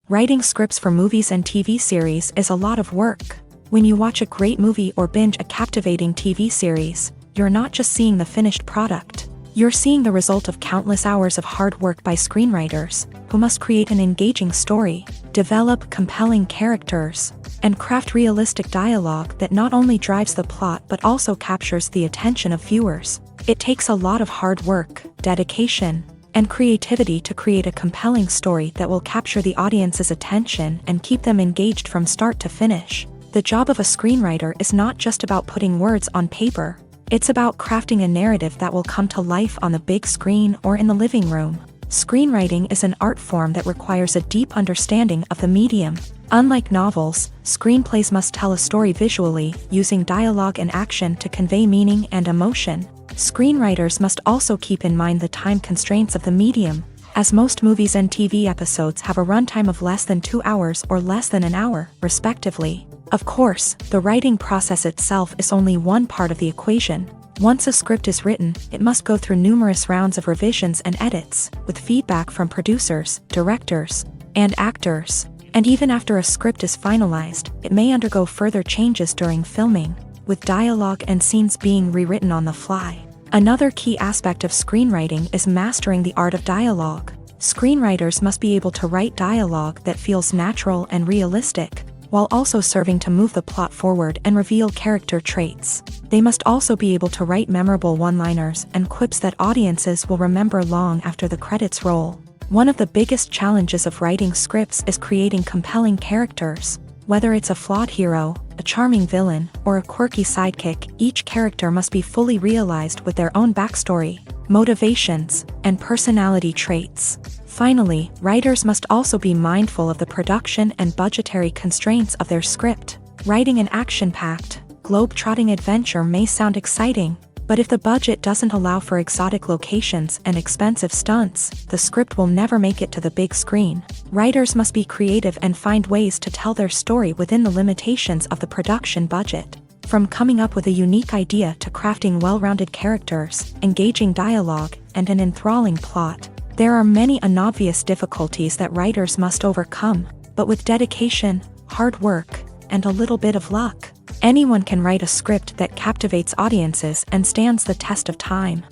Writing scripts for movies and TV series is a lot of work. When you watch a great movie or binge a captivating TV series, you're not just seeing the finished product. You're seeing the result of countless hours of hard work by screenwriters, who must create an engaging story, develop compelling characters, and craft realistic dialogue that not only drives the plot but also captures the attention of viewers. It takes a lot of hard work, dedication, and creativity to create a compelling story that will capture the audience's attention and keep them engaged from start to finish. The job of a screenwriter is not just about putting words on paper. It's about crafting a narrative that will come to life on the big screen or in the living room. Screenwriting is an art form that requires a deep understanding of the medium. Unlike novels, screenplays must tell a story visually, using dialogue and action to convey meaning and emotion. Screenwriters must also keep in mind the time constraints of the medium, as most movies and TV episodes have a runtime of less than 2 hours or less than an hour, respectively. Of course, the writing process itself is only one part of the equation. Once a script is written, it must go through numerous rounds of revisions and edits, with feedback from producers, directors, and actors. And even after a script is finalized, it may undergo further changes during filming, with dialogue and scenes being rewritten on the fly. Another key aspect of screenwriting is mastering the art of dialogue. Screenwriters must be able to write dialogue that feels natural and realistic, while also serving to move the plot forward and reveal character traits. They must also be able to write memorable one-liners and quips that audiences will remember long after the credits roll. One of the biggest challenges of writing scripts is creating compelling characters. Whether it's a flawed hero, a charming villain, or a quirky sidekick, each character must be fully realized with their own backstory, motivations, and personality traits. Finally, writers must also be mindful of the production and budgetary constraints of their script. Writing an action-packed, globe-trotting adventure may sound exciting, but if the budget doesn't allow for exotic locations and expensive stunts, the script will never make it to the big screen. Writers must be creative and find ways to tell their story within the limitations of the production budget. From coming up with a unique idea to crafting well-rounded characters, engaging dialogue, and an enthralling plot, there are many unobvious difficulties that writers must overcome, but with dedication, hard work, and a little bit of luck, anyone can write a script that captivates audiences and stands the test of time.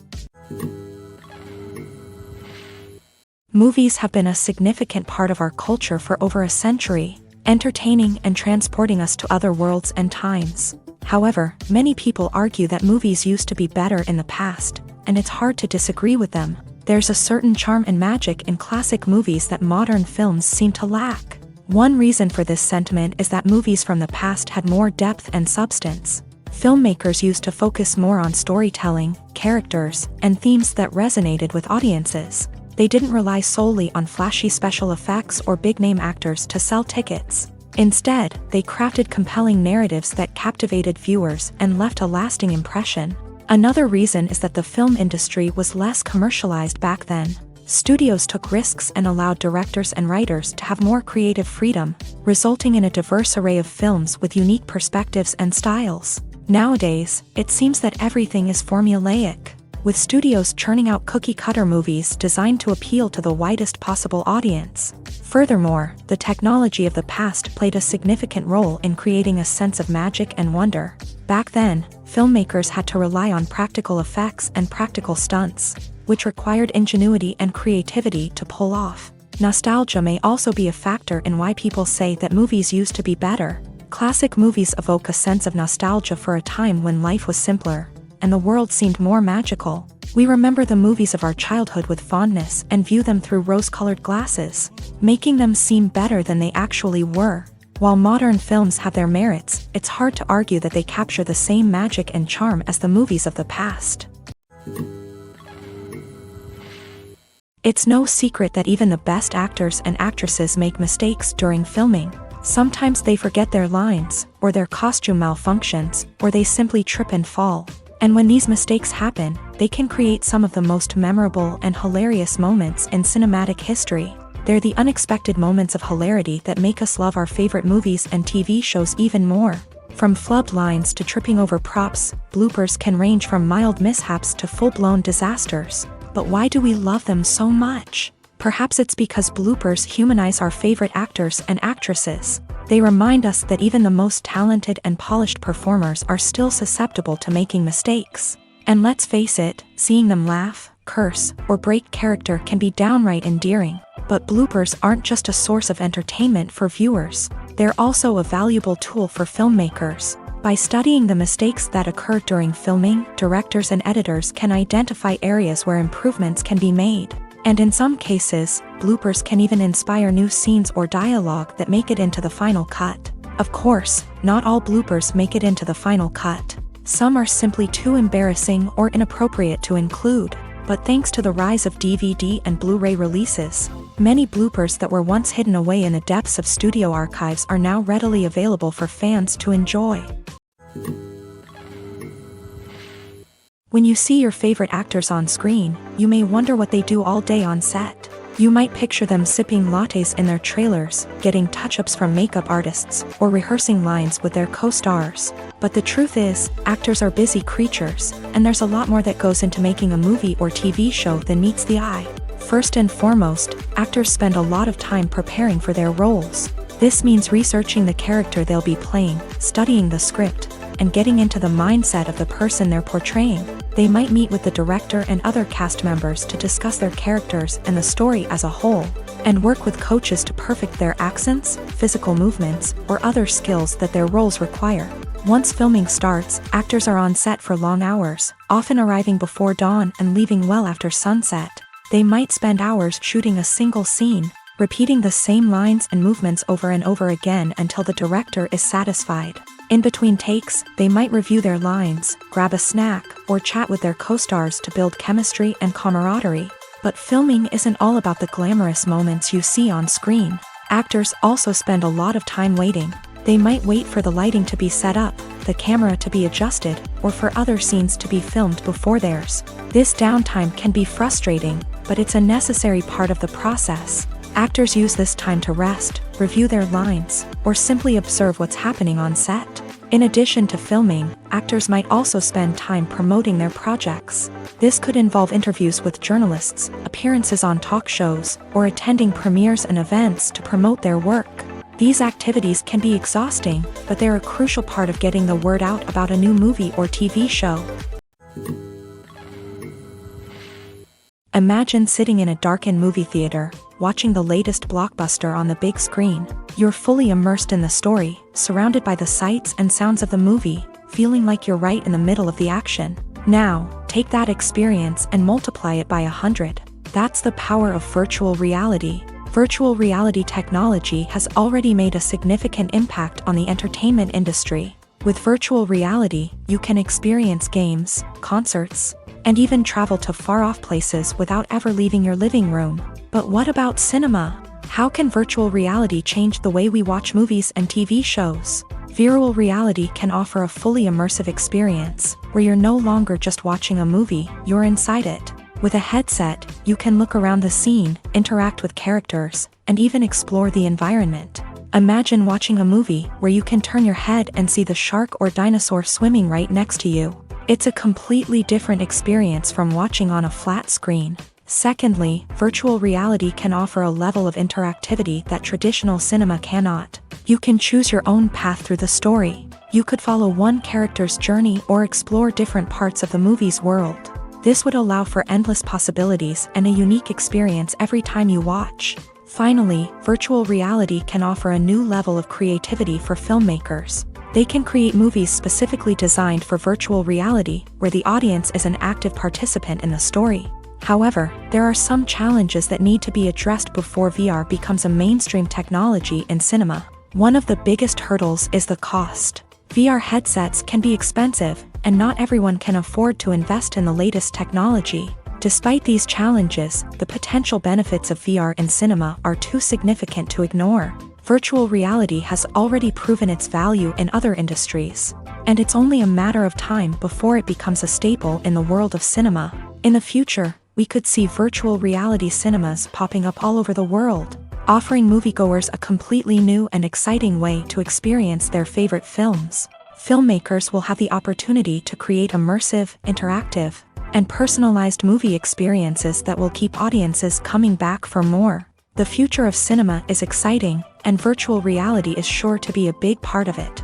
Movies have been a significant part of our culture for over a century, entertaining and transporting us to other worlds and times. However, many people argue that movies used to be better in the past, and it's hard to disagree with them. There's a certain charm and magic in classic movies that modern films seem to lack. One reason for this sentiment is that movies from the past had more depth and substance. Filmmakers used to focus more on storytelling, characters, and themes that resonated with audiences. They didn't rely solely on flashy special effects or big-name actors to sell tickets. Instead, they crafted compelling narratives that captivated viewers and left a lasting impression. Another reason is that the film industry was less commercialized back then. Studios took risks and allowed directors and writers to have more creative freedom, resulting in a diverse array of films with unique perspectives and styles. Nowadays, it seems that everything is formulaic, with studios churning out cookie-cutter movies designed to appeal to the widest possible audience. Furthermore, the technology of the past played a significant role in creating a sense of magic and wonder. Back then, filmmakers had to rely on practical effects and practical stunts, which required ingenuity and creativity to pull off. Nostalgia may also be a factor in why people say that movies used to be better. Classic movies evoke a sense of nostalgia for a time when life was simpler, and the world seemed more magical. We remember the movies of our childhood with fondness and view them through rose-colored glasses, making them seem better than they actually were. While modern films have their merits, it's hard to argue that they capture the same magic and charm as the movies of the past. It's no secret that even the best actors and actresses make mistakes during filming. Sometimes they forget their lines, or their costume malfunctions, or they simply trip and fall. And when these mistakes happen, they can create some of the most memorable and hilarious moments in cinematic history. They're the unexpected moments of hilarity that make us love our favorite movies and TV shows even more. From flubbed lines to tripping over props, bloopers can range from mild mishaps to full-blown disasters. But why do we love them so much? Perhaps it's because bloopers humanize our favorite actors and actresses. They remind us that even the most talented and polished performers are still susceptible to making mistakes. And let's face it, seeing them laugh, curse, or break character can be downright endearing. But bloopers aren't just a source of entertainment for viewers. They're also a valuable tool for filmmakers. By studying the mistakes that occur during filming, directors and editors can identify areas where improvements can be made. And in some cases, bloopers can even inspire new scenes or dialogue that make it into the final cut. Of course, not all bloopers make it into the final cut. Some are simply too embarrassing or inappropriate to include. But thanks to the rise of DVD and Blu-ray releases, many bloopers that were once hidden away in the depths of studio archives are now readily available for fans to enjoy. When you see your favorite actors on screen, you may wonder what they do all day on set. You might picture them sipping lattes in their trailers, getting touch-ups from makeup artists, or rehearsing lines with their co-stars. But the truth is, actors are busy creatures, and there's a lot more that goes into making a movie or TV show than meets the eye. First and foremost, actors spend a lot of time preparing for their roles. This means researching the character they'll be playing, studying the script, and getting into the mindset of the person they're portraying. They might meet with the director and other cast members to discuss their characters and the story as a whole, and work with coaches to perfect their accents, physical movements, or other skills that their roles require. Once filming starts, actors are on set for long hours, often arriving before dawn and leaving well after sunset. They might spend hours shooting a single scene, repeating the same lines and movements over and over again until the director is satisfied. In between takes, they might review their lines, grab a snack, or chat with their co-stars to build chemistry and camaraderie. But filming isn't all about the glamorous moments you see on screen. Actors also spend a lot of time waiting. They might wait for the lighting to be set up, the camera to be adjusted, or for other scenes to be filmed before theirs. This downtime can be frustrating, but it's a necessary part of the process. Actors use this time to rest, review their lines, or simply observe what's happening on set. In addition to filming, actors might also spend time promoting their projects. This could involve interviews with journalists, appearances on talk shows, or attending premieres and events to promote their work. These activities can be exhausting, but they're a crucial part of getting the word out about a new movie or TV show. Imagine sitting in a darkened movie theater, watching the latest blockbuster on the big screen. You're fully immersed in the story, surrounded by the sights and sounds of the movie, feeling like you're right in the middle of the action. Now, take that experience and multiply it by 100. That's the power of virtual reality. Virtual reality technology has already made a significant impact on the entertainment industry. With virtual reality, you can experience games, concerts, and even travel to far-off places without ever leaving your living room. But what about cinema? How can virtual reality change the way we watch movies and TV shows? Virtual reality can offer a fully immersive experience, where you're no longer just watching a movie, you're inside it. With a headset, you can look around the scene, interact with characters, and even explore the environment. Imagine watching a movie where you can turn your head and see the shark or dinosaur swimming right next to you. It's a completely different experience from watching on a flat screen. Secondly, virtual reality can offer a level of interactivity that traditional cinema cannot. You can choose your own path through the story. You could follow one character's journey or explore different parts of the movie's world. This would allow for endless possibilities and a unique experience every time you watch. Finally, virtual reality can offer a new level of creativity for filmmakers. They can create movies specifically designed for virtual reality, where the audience is an active participant in the story. However, there are some challenges that need to be addressed before VR becomes a mainstream technology in cinema. One of the biggest hurdles is the cost. VR headsets can be expensive, and not everyone can afford to invest in the latest technology. Despite these challenges, the potential benefits of VR in cinema are too significant to ignore. Virtual reality has already proven its value in other industries, and it's only a matter of time before it becomes a staple in the world of cinema. In the future, we could see virtual reality cinemas popping up all over the world, offering moviegoers a completely new and exciting way to experience their favorite films. Filmmakers will have the opportunity to create immersive, interactive, and personalized movie experiences that will keep audiences coming back for more. The future of cinema is exciting, and virtual reality is sure to be a big part of it.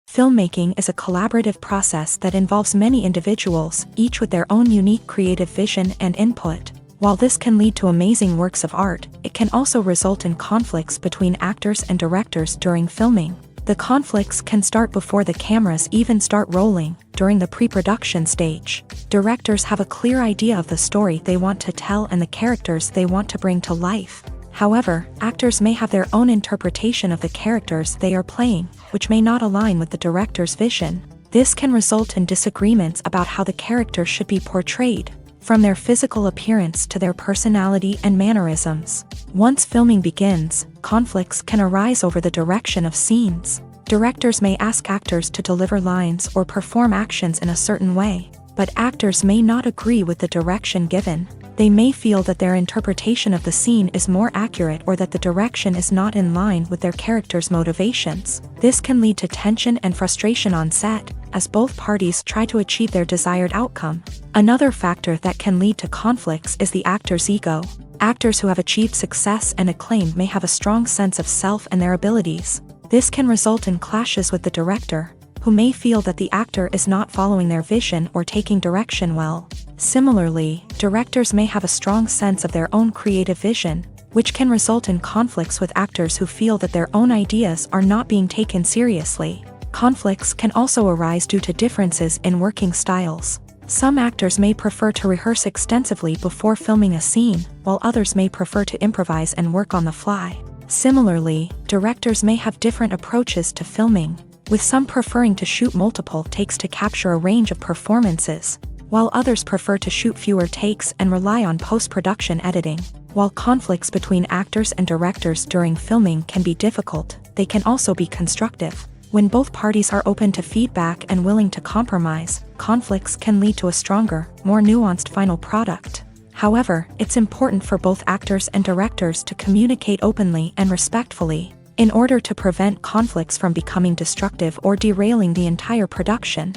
Filmmaking is a collaborative process that involves many individuals, each with their own unique creative vision and input. While this can lead to amazing works of art, it can also result in conflicts between actors and directors during filming. The conflicts can start before the cameras even start rolling, during the pre-production stage. Directors have a clear idea of the story they want to tell and the characters they want to bring to life. However, actors may have their own interpretation of the characters they are playing, which may not align with the director's vision. This can result in disagreements about how the character should be portrayed, from their physical appearance to their personality and mannerisms. Once filming begins, conflicts can arise over the direction of scenes. Directors may ask actors to deliver lines or perform actions in a certain way, but actors may not agree with the direction given. They may feel that their interpretation of the scene is more accurate or that the direction is not in line with their character's motivations. This can lead to tension and frustration on set, as both parties try to achieve their desired outcome. Another factor that can lead to conflicts is the actor's ego. Actors who have achieved success and acclaim may have a strong sense of self and their abilities. This can result in clashes with the director, who may feel that the actor is not following their vision or taking direction well. Similarly, directors may have a strong sense of their own creative vision, which can result in conflicts with actors who feel that their own ideas are not being taken seriously. Conflicts can also arise due to differences in working styles. Some actors may prefer to rehearse extensively before filming a scene, while others may prefer to improvise and work on the fly. Similarly, directors may have different approaches to filming, with some preferring to shoot multiple takes to capture a range of performances, while others prefer to shoot fewer takes and rely on post-production editing. While conflicts between actors and directors during filming can be difficult, they can also be constructive. When both parties are open to feedback and willing to compromise, conflicts can lead to a stronger, more nuanced final product. However, it's important for both actors and directors to communicate openly and respectfully, in order to prevent conflicts from becoming destructive or derailing the entire production.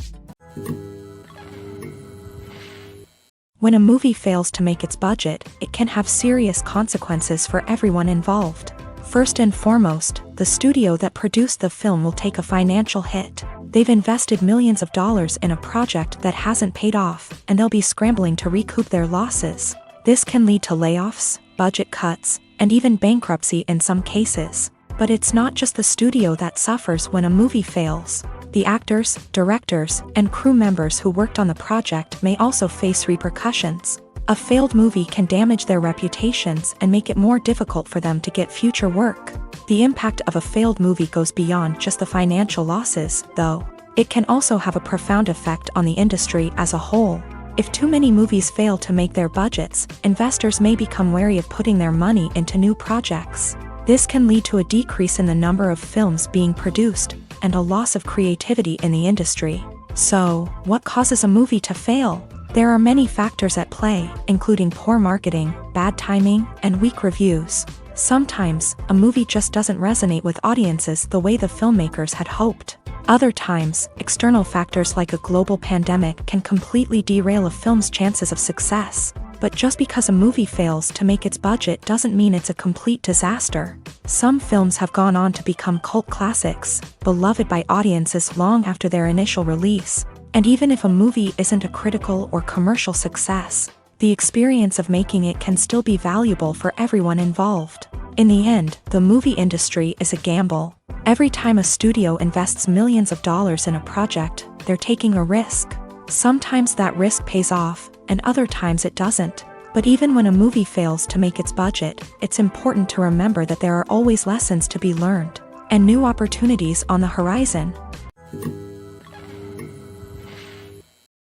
When a movie fails to make its budget, it can have serious consequences for everyone involved. First and foremost, the studio that produced the film will take a financial hit. They've invested millions of dollars in a project that hasn't paid off, and they'll be scrambling to recoup their losses. This can lead to layoffs, budget cuts, and even bankruptcy in some cases. But it's not just the studio that suffers when a movie fails. The actors, directors, and crew members who worked on the project may also face repercussions. A failed movie can damage their reputations and make it more difficult for them to get future work. The impact of a failed movie goes beyond just the financial losses, though. It can also have a profound effect on the industry as a whole. If too many movies fail to make their budgets, investors may become wary of putting their money into new projects. This can lead to a decrease in the number of films being produced, and a loss of creativity in the industry. So, what causes a movie to fail? There are many factors at play, including poor marketing, bad timing, and weak reviews. Sometimes, a movie just doesn't resonate with audiences the way the filmmakers had hoped. Other times, external factors like a global pandemic can completely derail a film's chances of success. But just because a movie fails to make its budget doesn't mean it's a complete disaster. Some films have gone on to become cult classics, beloved by audiences long after their initial release. And even if a movie isn't a critical or commercial success, the experience of making it can still be valuable for everyone involved. In the end, the movie industry is a gamble. Every time a studio invests millions of dollars in a project, they're taking a risk. Sometimes that risk pays off, and other times it doesn't. But even when a movie fails to make its budget, it's important to remember that there are always lessons to be learned, and new opportunities on the horizon.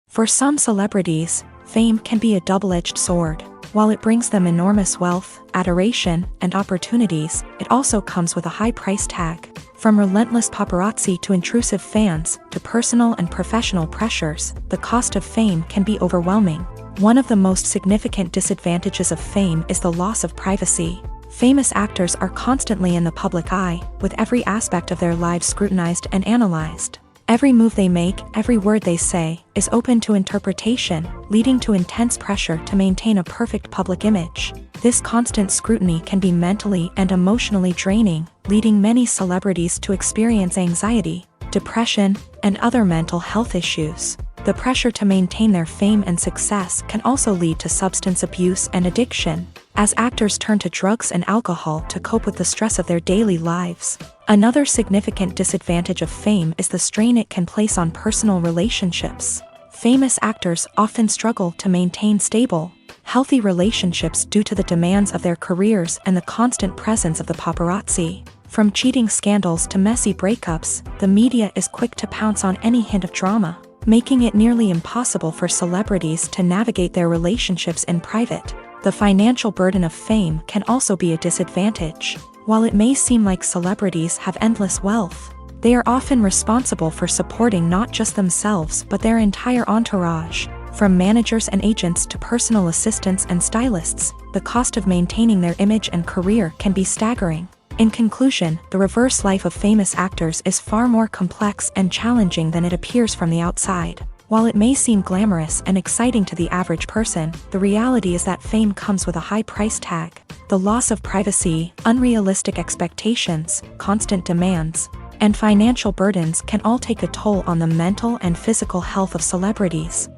For some celebrities, fame can be a double-edged sword. While it brings them enormous wealth, adoration, and opportunities, it also comes with a high price tag. From relentless paparazzi to intrusive fans, to personal and professional pressures, the cost of fame can be overwhelming. One of the most significant disadvantages of fame is the loss of privacy. Famous actors are constantly in the public eye, with every aspect of their lives scrutinized and analyzed. Every move they make, every word they say, is open to interpretation, leading to intense pressure to maintain a perfect public image. This constant scrutiny can be mentally and emotionally draining, leading many celebrities to experience anxiety, depression, and other mental health issues. The pressure to maintain their fame and success can also lead to substance abuse and addiction. as actors turn to drugs and alcohol to cope with the stress of their daily lives. Another significant disadvantage of fame is the strain it can place on personal relationships. Famous actors often struggle to maintain stable, healthy relationships due to the demands of their careers and the constant presence of the paparazzi. From cheating scandals to messy breakups, the media is quick to pounce on any hint of drama, making it nearly impossible for celebrities to navigate their relationships in private. The financial burden of fame can also be a disadvantage. While it may seem like celebrities have endless wealth, they are often responsible for supporting not just themselves but their entire entourage. From managers and agents to personal assistants and stylists, the cost of maintaining their image and career can be staggering. In conclusion, the reverse life of famous actors is far more complex and challenging than it appears from the outside. While it may seem glamorous and exciting to the average person, the reality is that fame comes with a high price tag. The loss of privacy, unrealistic expectations, constant demands, and financial burdens can all take a toll on the mental and physical health of celebrities.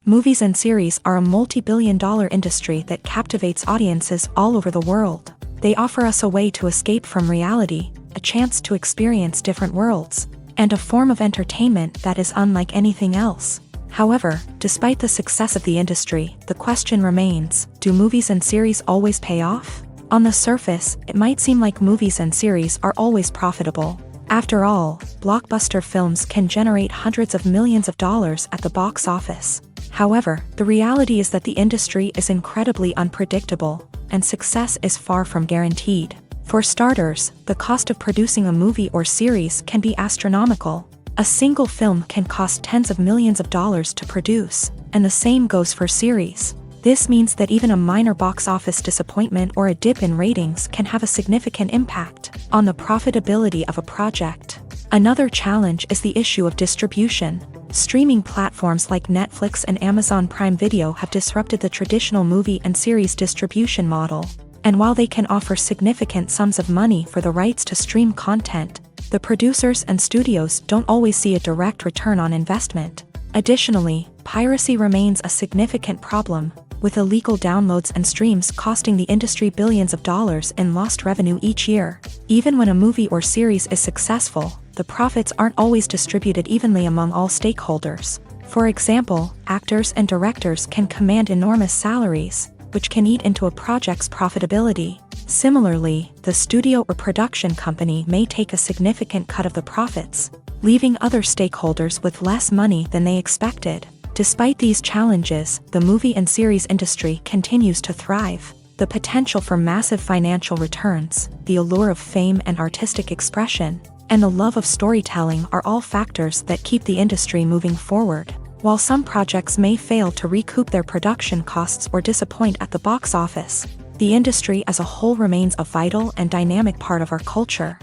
Movies and series are a multi-billion-dollar industry that captivates audiences all over the world. They offer us a way to escape from reality, a chance to experience different worlds, and a form of entertainment that is unlike anything else. However, despite the success of the industry, the question remains, do movies and series always pay off? On the surface, it might seem like movies and series are always profitable. After all, blockbuster films can generate hundreds of millions of dollars at the box office. However, the reality is that the industry is incredibly unpredictable, and success is far from guaranteed. For starters, the cost of producing a movie or series can be astronomical. A single film can cost tens of millions of dollars to produce, and the same goes for series. This means that even a minor box office disappointment or a dip in ratings can have a significant impact on the profitability of a project. Another challenge is the issue of distribution. Streaming platforms like Netflix and Amazon Prime Video have disrupted the traditional movie and series distribution model. And while they can offer significant sums of money for the rights to stream content, the producers and studios don't always see a direct return on investment. Additionally, piracy remains a significant problem, with illegal downloads and streams costing the industry billions of dollars in lost revenue each year. Even when a movie or series is successful, the profits aren't always distributed evenly among all stakeholders. For example, actors and directors can command enormous salaries, which can eat into a project's profitability. Similarly, the studio or production company may take a significant cut of the profits, leaving other stakeholders with less money than they expected. Despite these challenges, the movie and series industry continues to thrive. The potential for massive financial returns, the allure of fame and artistic expression, and the love of storytelling are all factors that keep the industry moving forward. While some projects may fail to recoup their production costs or disappoint at the box office, the industry as a whole remains a vital and dynamic part of our culture.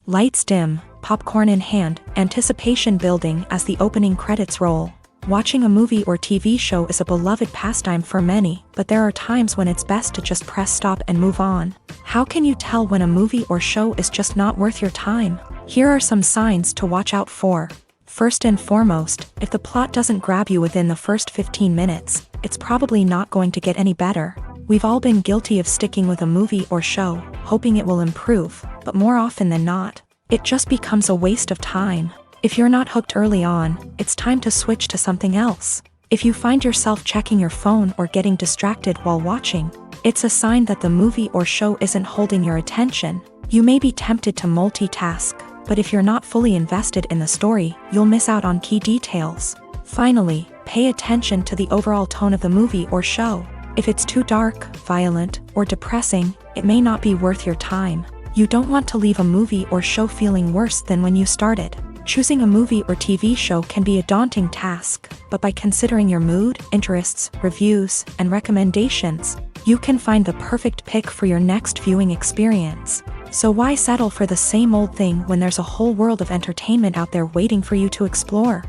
Lights dim, popcorn in hand, anticipation building as the opening credits roll. Watching a movie or TV show is a beloved pastime for many, but there are times when it's best to just press stop and move on. How can you tell when a movie or show is just not worth your time? Here are some signs to watch out for. First and foremost, if the plot doesn't grab you within the first 15 minutes, it's probably not going to get any better. We've all been guilty of sticking with a movie or show, hoping it will improve, but more often than not, it just becomes a waste of time. If you're not hooked early on, it's time to switch to something else. If you find yourself checking your phone or getting distracted while watching, it's a sign that the movie or show isn't holding your attention. You may be tempted to multitask, but if you're not fully invested in the story, you'll miss out on key details. Finally, pay attention to the overall tone of the movie or show. If it's too dark, violent, or depressing, it may not be worth your time. You don't want to leave a movie or show feeling worse than when you started. Choosing a movie or TV show can be a daunting task, but by considering your mood, interests, reviews, and recommendations, you can find the perfect pick for your next viewing experience. So why settle for the same old thing when there's a whole world of entertainment out there waiting for you to explore?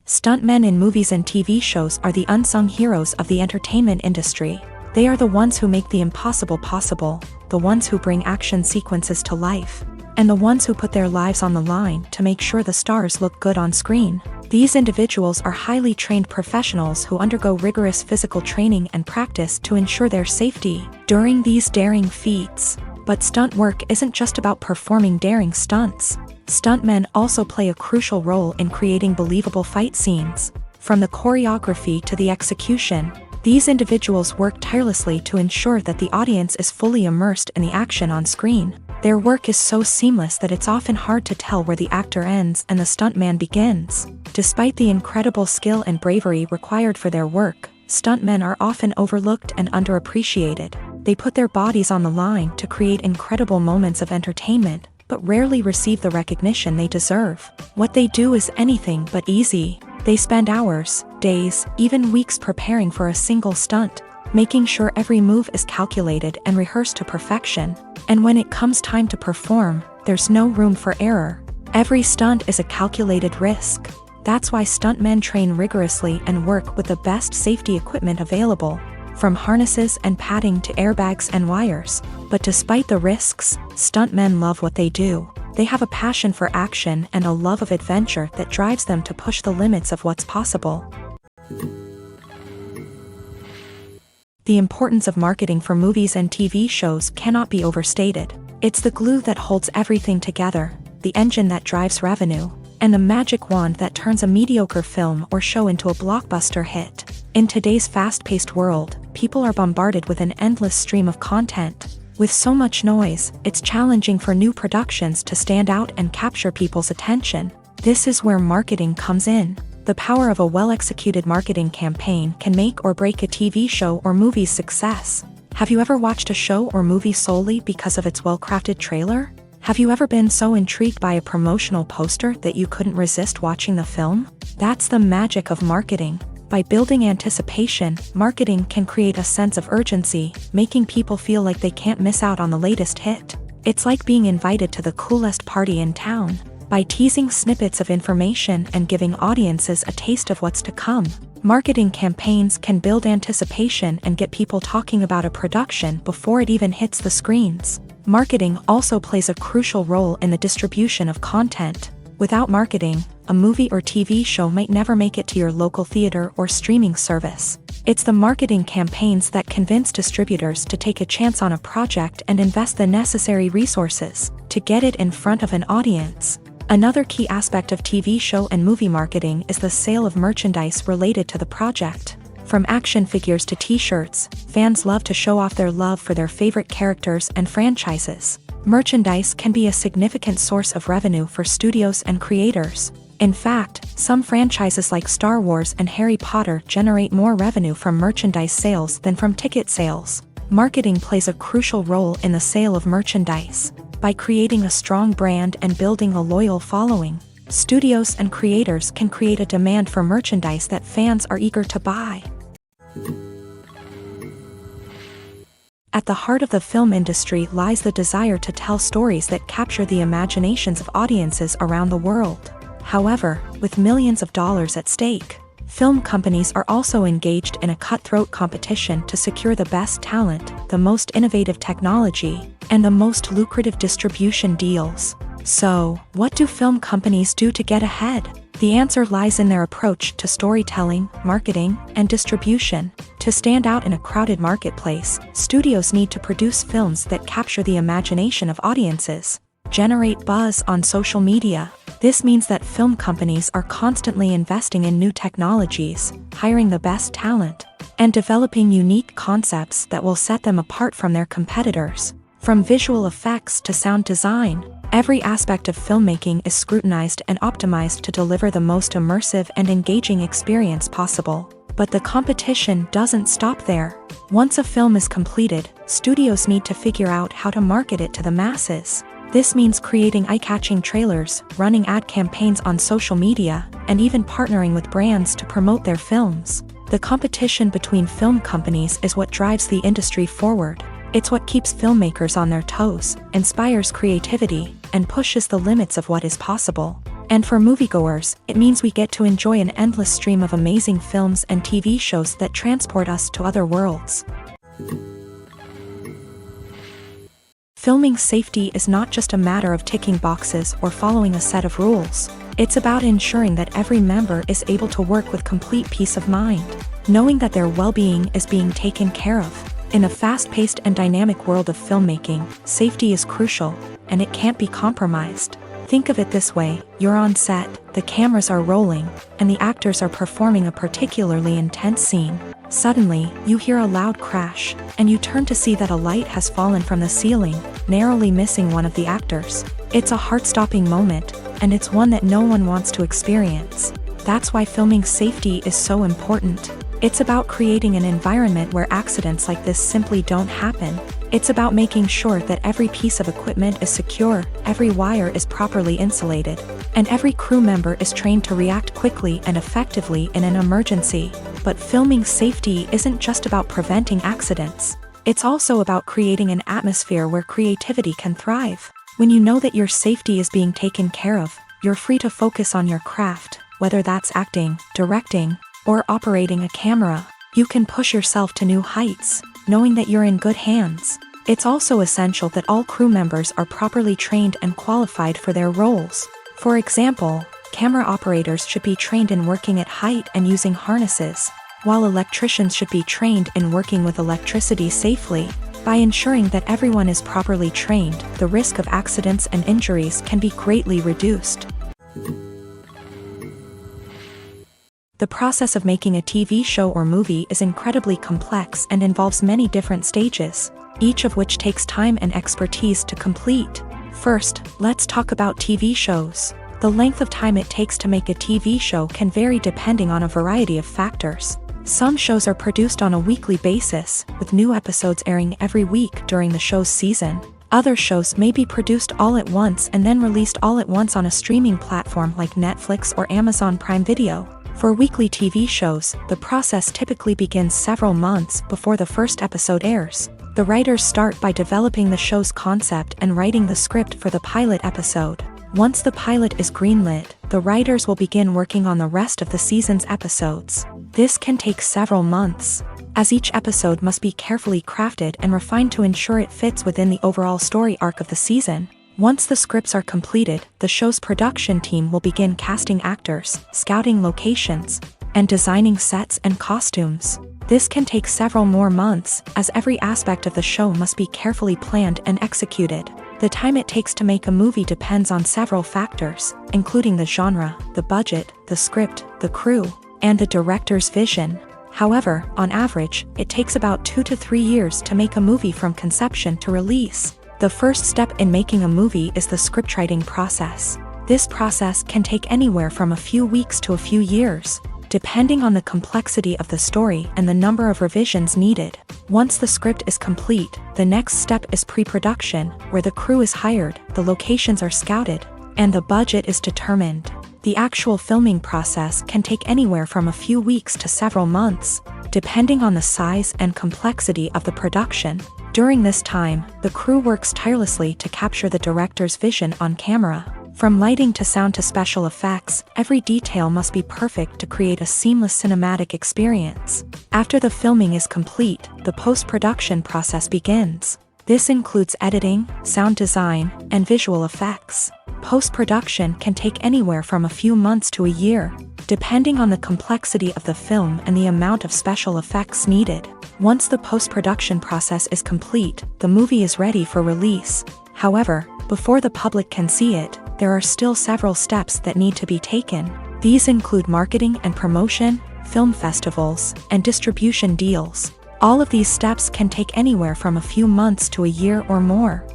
Stuntmen in movies and TV shows are the unsung heroes of the entertainment industry. They are the ones who make the impossible possible, the ones who bring action sequences to life, and the ones who put their lives on the line to make sure the stars look good on screen. These individuals are highly trained professionals who undergo rigorous physical training and practice to ensure their safety during these daring feats. But stunt work isn't just about performing daring stunts. Stuntmen also play a crucial role in creating believable fight scenes. From the choreography to the execution, these individuals work tirelessly to ensure that the audience is fully immersed in the action on screen. Their work is so seamless that it's often hard to tell where the actor ends and the stuntman begins. Despite the incredible skill and bravery required for their work, stuntmen are often overlooked and underappreciated. They put their bodies on the line to create incredible moments of entertainment, but rarely receive the recognition they deserve. What they do is anything but easy. They spend hours, days, even weeks preparing for a single stunt, making sure every move is calculated and rehearsed to perfection. And when it comes time to perform, there's no room for error. Every stunt is a calculated risk. That's why stuntmen train rigorously and work with the best safety equipment available, from harnesses and padding to airbags and wires. But despite the risks, stuntmen love what they do. They have a passion for action and a love of adventure that drives them to push the limits of what's possible. The importance of marketing for movies and TV shows cannot be overstated. It's the glue that holds everything together, the engine that drives revenue, and the magic wand that turns a mediocre film or show into a blockbuster hit. In today's fast-paced world, people are bombarded with an endless stream of content. With so much noise, it's challenging for new productions to stand out and capture people's attention. This is where marketing comes in. The power of a well-executed marketing campaign can make or break a TV show or movie's success. Have you ever watched a show or movie solely because of its well-crafted trailer? Have you ever been so intrigued by a promotional poster that you couldn't resist watching the film? That's the magic of marketing. By building anticipation, marketing can create a sense of urgency, making people feel like they can't miss out on the latest hit. It's like being invited to the coolest party in town. By teasing snippets of information and giving audiences a taste of what's to come, marketing campaigns can build anticipation and get people talking about a production before it even hits the screens. Marketing also plays a crucial role in the distribution of content. Without marketing, a movie or TV show might never make it to your local theater or streaming service. It's the marketing campaigns that convince distributors to take a chance on a project and invest the necessary resources to get it in front of an audience. Another key aspect of TV show and movie marketing is the sale of merchandise related to the project. From action figures to t-shirts, fans love to show off their love for their favorite characters and franchises. Merchandise can be a significant source of revenue for studios and creators. In fact, some franchises like Star Wars and Harry Potter generate more revenue from merchandise sales than from ticket sales. Marketing plays a crucial role in the sale of merchandise. By creating a strong brand and building a loyal following, studios and creators can create a demand for merchandise that fans are eager to buy. At the heart of the film industry lies the desire to tell stories that capture the imaginations of audiences around the world. However, with millions of dollars at stake, film companies are also engaged in a cutthroat competition to secure the best talent, the most innovative technology, and the most lucrative distribution deals. So, what do film companies do to get ahead? The answer lies in their approach to storytelling, marketing, and distribution. To stand out in a crowded marketplace, studios need to produce films that capture the imagination of audiences, generate buzz on social media. This means that film companies are constantly investing in new technologies, hiring the best talent, and developing unique concepts that will set them apart from their competitors. From visual effects to sound design, every aspect of filmmaking is scrutinized and optimized to deliver the most immersive and engaging experience possible. But the competition doesn't stop there. Once a film is completed, studios need to figure out how to market it to the masses. This means creating eye-catching trailers, running ad campaigns on social media, and even partnering with brands to promote their films. The competition between film companies is what drives the industry forward. It's what keeps filmmakers on their toes, inspires creativity, and pushes the limits of what is possible. And for moviegoers, it means we get to enjoy an endless stream of amazing films and TV shows that transport us to other worlds. Filming safety is not just a matter of ticking boxes or following a set of rules. It's about ensuring that every member is able to work with complete peace of mind, knowing that their well-being is being taken care of. In a fast-paced and dynamic world of filmmaking, safety is crucial, and it can't be compromised. Think of it this way: you're on set, the cameras are rolling, and the actors are performing a particularly intense scene. Suddenly, you hear a loud crash, and you turn to see that a light has fallen from the ceiling, narrowly missing one of the actors. It's a heart-stopping moment, and it's one that no one wants to experience. That's why filming safety is so important. It's about creating an environment where accidents like this simply don't happen. It's about making sure that every piece of equipment is secure, every wire is properly insulated, and every crew member is trained to react quickly and effectively in an emergency. But filming safety isn't just about preventing accidents. It's also about creating an atmosphere where creativity can thrive. When you know that your safety is being taken care of, you're free to focus on your craft, whether that's acting, directing, or operating a camera. You can push yourself to new heights, knowing that you're in good hands. It's also essential that all crew members are properly trained and qualified for their roles. For example, camera operators should be trained in working at height and using harnesses, while electricians should be trained in working with electricity safely. By ensuring that everyone is properly trained, the risk of accidents and injuries can be greatly reduced. The process of making a TV show or movie is incredibly complex and involves many different stages, each of which takes time and expertise to complete. First, let's talk about TV shows. The length of time it takes to make a TV show can vary depending on a variety of factors. Some shows are produced on a weekly basis, with new episodes airing every week during the show's season. Other shows may be produced all at once and then released all at once on a streaming platform like Netflix or Amazon Prime Video. For weekly TV shows, the process typically begins several months before the first episode airs. The writers start by developing the show's concept and writing the script for the pilot episode. Once the pilot is greenlit, the writers will begin working on the rest of the season's episodes. This can take several months, as each episode must be carefully crafted and refined to ensure it fits within the overall story arc of the season. Once the scripts are completed, the show's production team will begin casting actors, scouting locations, and designing sets and costumes. This can take several more months, as every aspect of the show must be carefully planned and executed. The time it takes to make a movie depends on several factors, including the genre, the budget, the script, the crew, and the director's vision. However, on average, it takes about 2 to 3 years to make a movie from conception to release. The first step in making a movie is the scriptwriting process. This process can take anywhere from a few weeks to a few years, depending on the complexity of the story and the number of revisions needed. Once the script is complete, the next step is pre-production, where the crew is hired, the locations are scouted, and the budget is determined. The actual filming process can take anywhere from a few weeks to several months, depending on the size and complexity of the production. During this time, the crew works tirelessly to capture the director's vision on camera. From lighting to sound to special effects, every detail must be perfect to create a seamless cinematic experience. After the filming is complete, the post-production process begins. This includes editing, sound design, and visual effects. Post-production can take anywhere from a few months to a year, depending on the complexity of the film and the amount of special effects needed. Once the post-production process is complete, the movie is ready for release. However, before the public can see it, there are still several steps that need to be taken. These include marketing and promotion, film festivals, and distribution deals. All of these steps can take anywhere from a few months to a year or more.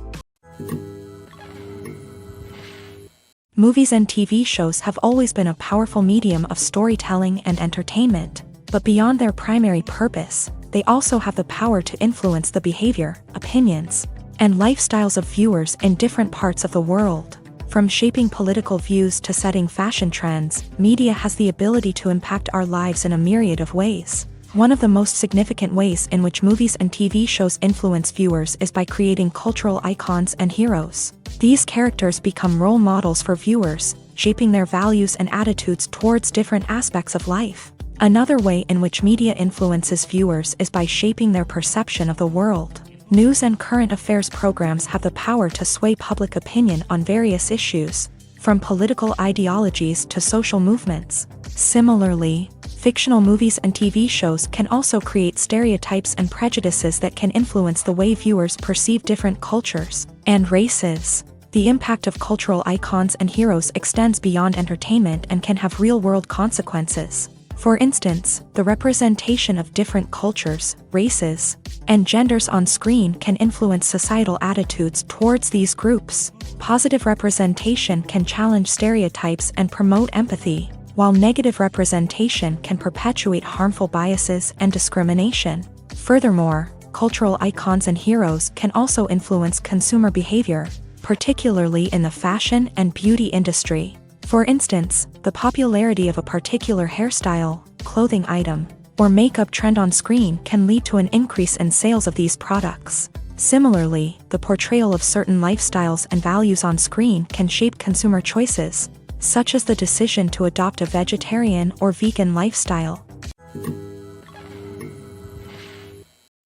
Movies and TV shows have always been a powerful medium of storytelling and entertainment, but beyond their primary purpose, they also have the power to influence the behavior, opinions, and lifestyles of viewers in different parts of the world. From shaping political views to setting fashion trends, media has the ability to impact our lives in a myriad of ways. One of the most significant ways in which movies and TV shows influence viewers is by creating cultural icons and heroes. These characters become role models for viewers, shaping their values and attitudes towards different aspects of life. Another way in which media influences viewers is by shaping their perception of the world. News and current affairs programs have the power to sway public opinion on various issues, from political ideologies to social movements. Similarly, fictional movies and TV shows can also create stereotypes and prejudices that can influence the way viewers perceive different cultures and races. The impact of cultural icons and heroes extends beyond entertainment and can have real-world consequences. For instance, the representation of different cultures, races, and genders on screen can influence societal attitudes towards these groups. Positive representation can challenge stereotypes and promote empathy, while negative representation can perpetuate harmful biases and discrimination. Furthermore, cultural icons and heroes can also influence consumer behavior, particularly in the fashion and beauty industry. For instance, the popularity of a particular hairstyle, clothing item, or makeup trend on screen can lead to an increase in sales of these products. Similarly, the portrayal of certain lifestyles and values on screen can shape consumer choices, such as the decision to adopt a vegetarian or vegan lifestyle.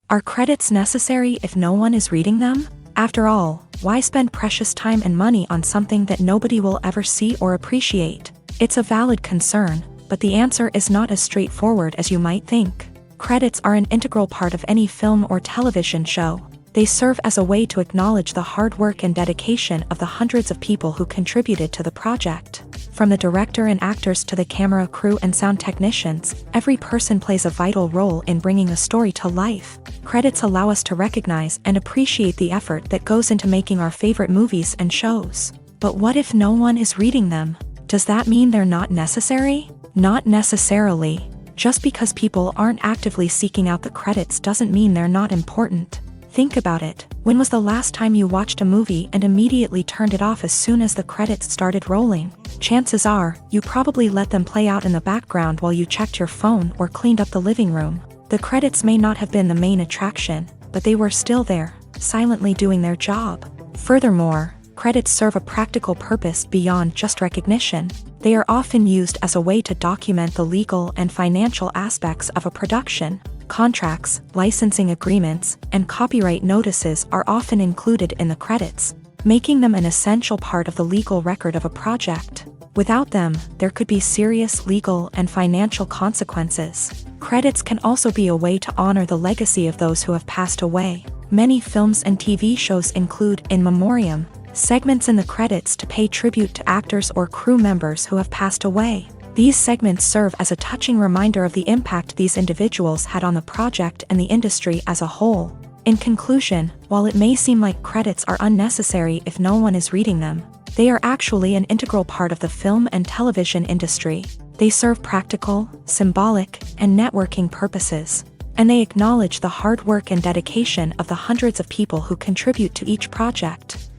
Are credits necessary if no one is reading them? After all, why spend precious time and money on something that nobody will ever see or appreciate? It's a valid concern, but the answer is not as straightforward as you might think. Credits are an integral part of any film or television show. They serve as a way to acknowledge the hard work and dedication of the hundreds of people who contributed to the project. From the director and actors to the camera crew and sound technicians, every person plays a vital role in bringing a story to life. Credits allow us to recognize and appreciate the effort that goes into making our favorite movies and shows. But what if no one is reading them? Does that mean they're not necessary? Not necessarily. Just because people aren't actively seeking out the credits doesn't mean they're not important. Think about it. When was the last time you watched a movie and immediately turned it off as soon as the credits started rolling? Chances are, you probably let them play out in the background while you checked your phone or cleaned up the living room. The credits may not have been the main attraction, but they were still there, silently doing their job. Furthermore, credits serve a practical purpose beyond just recognition. They are often used as a way to document the legal and financial aspects of a production. Contracts, licensing agreements, and copyright notices are often included in the credits, making them an essential part of the legal record of a project. Without them, there could be serious legal and financial consequences. Credits can also be a way to honor the legacy of those who have passed away. Many films and TV shows include in memoriam segments in the credits to pay tribute to actors or crew members who have passed away. These segments serve as a touching reminder of the impact these individuals had on the project and the industry as a whole. In conclusion, while it may seem like credits are unnecessary if no one is reading them, they are actually an integral part of the film and television industry. They serve practical, symbolic, and networking purposes, and they acknowledge the hard work and dedication of the hundreds of people who contribute to each project.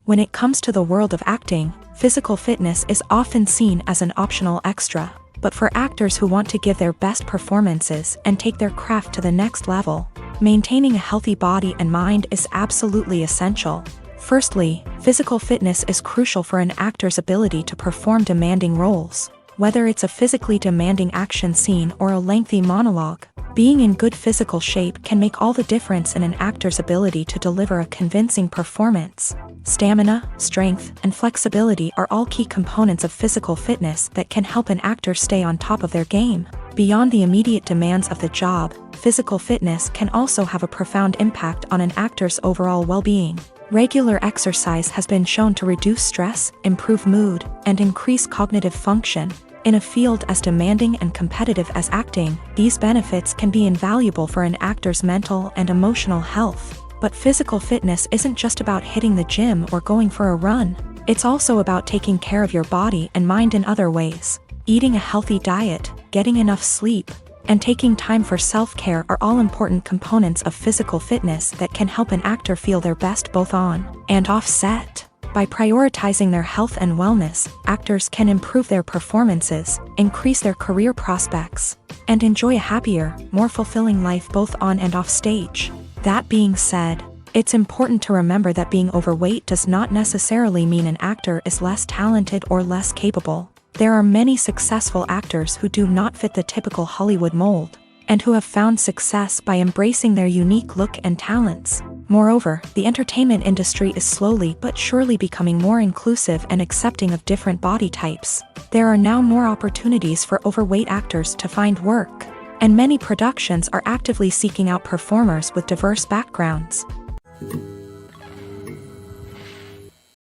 When it comes to the world of acting, physical fitness is often seen as an optional extra, but for actors who want to give their best performances and take their craft to the next level, maintaining a healthy body and mind is absolutely essential. Firstly, physical fitness is crucial for an actor's ability to perform demanding roles. Whether it's a physically demanding action scene or a lengthy monologue, being in good physical shape can make all the difference in an actor's ability to deliver a convincing performance. Stamina, strength, and flexibility are all key components of physical fitness that can help an actor stay on top of their game. Beyond the immediate demands of the job, physical fitness can also have a profound impact on an actor's overall well-being. Regular exercise has been shown to reduce stress, improve mood, and increase cognitive function. In a field as demanding and competitive as acting, these benefits can be invaluable for an actor's mental and emotional health. But physical fitness isn't just about hitting the gym or going for a run. It's also about taking care of your body and mind in other ways. Eating a healthy diet, getting enough sleep, and taking time for self-care are all important components of physical fitness that can help an actor feel their best both on and off set. By prioritizing their health and wellness, actors can improve their performances, increase their career prospects, and enjoy a happier, more fulfilling life both on and off stage. That being said, it's important to remember that being overweight does not necessarily mean an actor is less talented or less capable. There are many successful actors who do not fit the typical Hollywood mold, and who have found success by embracing their unique look and talents. Moreover, the entertainment industry is slowly but surely becoming more inclusive and accepting of different body types. There are now more opportunities for overweight actors to find work, and many productions are actively seeking out performers with diverse backgrounds.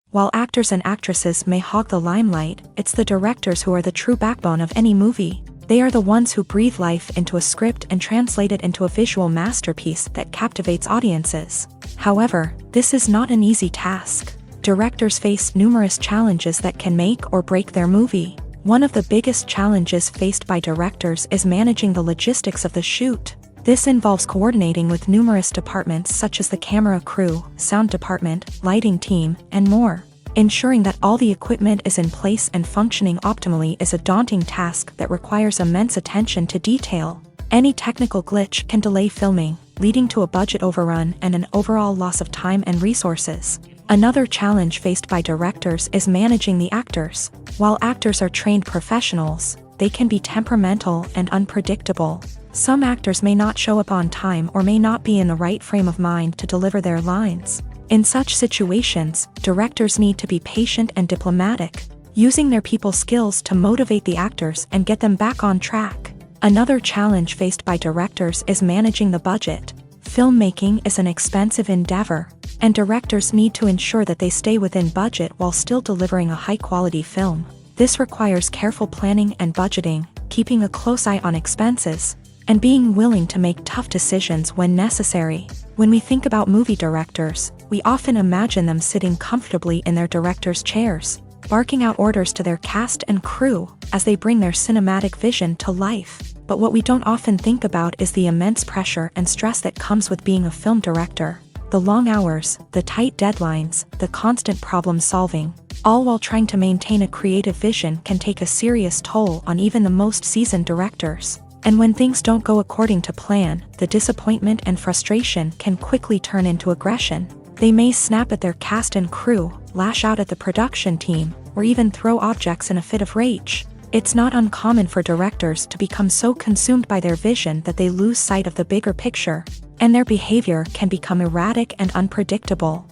While actors and actresses may hog the limelight, it's the directors who are the true backbone of any movie. They are the ones who breathe life into a script and translate it into a visual masterpiece that captivates audiences. However, this is not an easy task. Directors face numerous challenges that can make or break their movie. One of the biggest challenges faced by directors is managing the logistics of the shoot. This involves coordinating with numerous departments such as the camera crew, sound department, lighting team, and more. Ensuring that all the equipment is in place and functioning optimally is a daunting task that requires immense attention to detail. Any technical glitch can delay filming, leading to a budget overrun and an overall loss of time and resources. Another challenge faced by directors is managing the actors. While actors are trained professionals, they can be temperamental and unpredictable. Some actors may not show up on time or may not be in the right frame of mind to deliver their lines. In such situations, directors need to be patient and diplomatic, using their people skills to motivate the actors and get them back on track. Another challenge faced by directors is managing the budget. Filmmaking is an expensive endeavor, and directors need to ensure that they stay within budget while still delivering a high-quality film. This requires careful planning and budgeting, keeping a close eye on expenses, and being willing to make tough decisions when necessary. When we think about movie directors, we often imagine them sitting comfortably in their director's chairs, barking out orders to their cast and crew as they bring their cinematic vision to life. But what we don't often think about is the immense pressure and stress that comes with being a film director. The long hours, the tight deadlines, the constant problem solving, all while trying to maintain a creative vision can take a serious toll on even the most seasoned directors. And when things don't go according to plan, the disappointment and frustration can quickly turn into aggression. They may snap at their cast and crew, lash out at the production team, or even throw objects in a fit of rage. It's not uncommon for directors to become so consumed by their vision that they lose sight of the bigger picture, and their behavior can become erratic and unpredictable.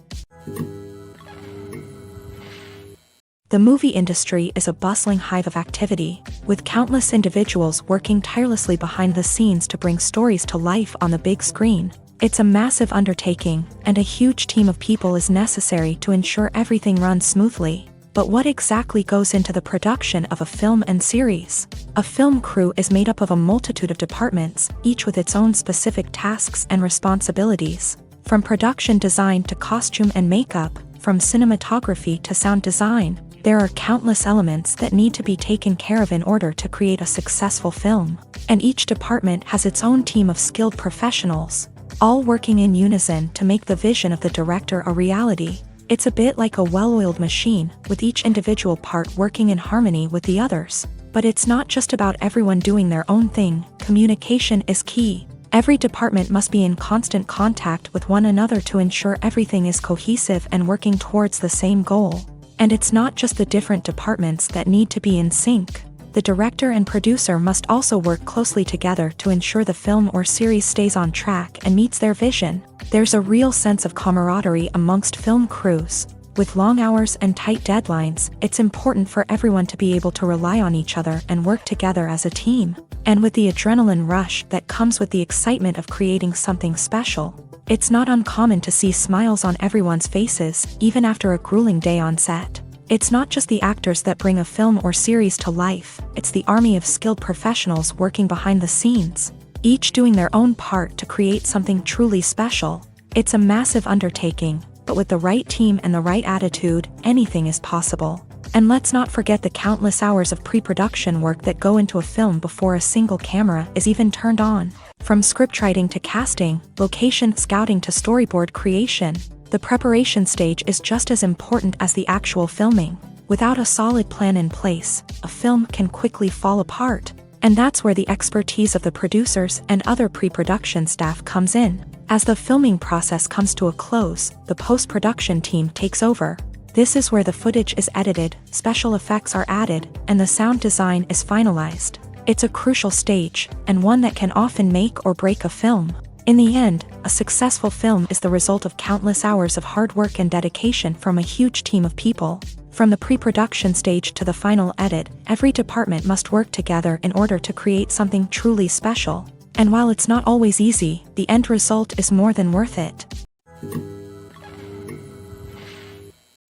The movie industry is a bustling hive of activity, with countless individuals working tirelessly behind the scenes to bring stories to life on the big screen. It's a massive undertaking, and a huge team of people is necessary to ensure everything runs smoothly. But what exactly goes into the production of a film and series? A film crew is made up of a multitude of departments, each with its own specific tasks and responsibilities. From production design to costume and makeup, from cinematography to sound design, there are countless elements that need to be taken care of in order to create a successful film. And each department has its own team of skilled professionals, all working in unison to make the vision of the director a reality. It's a bit like a well-oiled machine, with each individual part working in harmony with the others. But it's not just about everyone doing their own thing. Communication is key. Every department must be in constant contact with one another to ensure everything is cohesive and working towards the same goal. And it's not just the different departments that need to be in sync. The director and producer must also work closely together to ensure the film or series stays on track and meets their vision. There's a real sense of camaraderie amongst film crews. With long hours and tight deadlines, it's important for everyone to be able to rely on each other and work together as a team. And with the adrenaline rush that comes with the excitement of creating something special, it's not uncommon to see smiles on everyone's faces, even after a grueling day on set. It's not just the actors that bring a film or series to life, it's the army of skilled professionals working behind the scenes, each doing their own part to create something truly special. It's a massive undertaking, but with the right team and the right attitude, anything is possible. And let's not forget the countless hours of pre-production work that go into a film before a single camera is even turned on. From scriptwriting to casting, location scouting to storyboard creation, the preparation stage is just as important as the actual filming. Without a solid plan in place, a film can quickly fall apart. And that's where the expertise of the producers and other pre-production staff comes in. As the filming process comes to a close, the post-production team takes over. This is where the footage is edited, special effects are added, and the sound design is finalized. It's a crucial stage, and one that can often make or break a film. In the end, a successful film is the result of countless hours of hard work and dedication from a huge team of people. From the pre-production stage to the final edit, every department must work together in order to create something truly special. And while it's not always easy, the end result is more than worth it.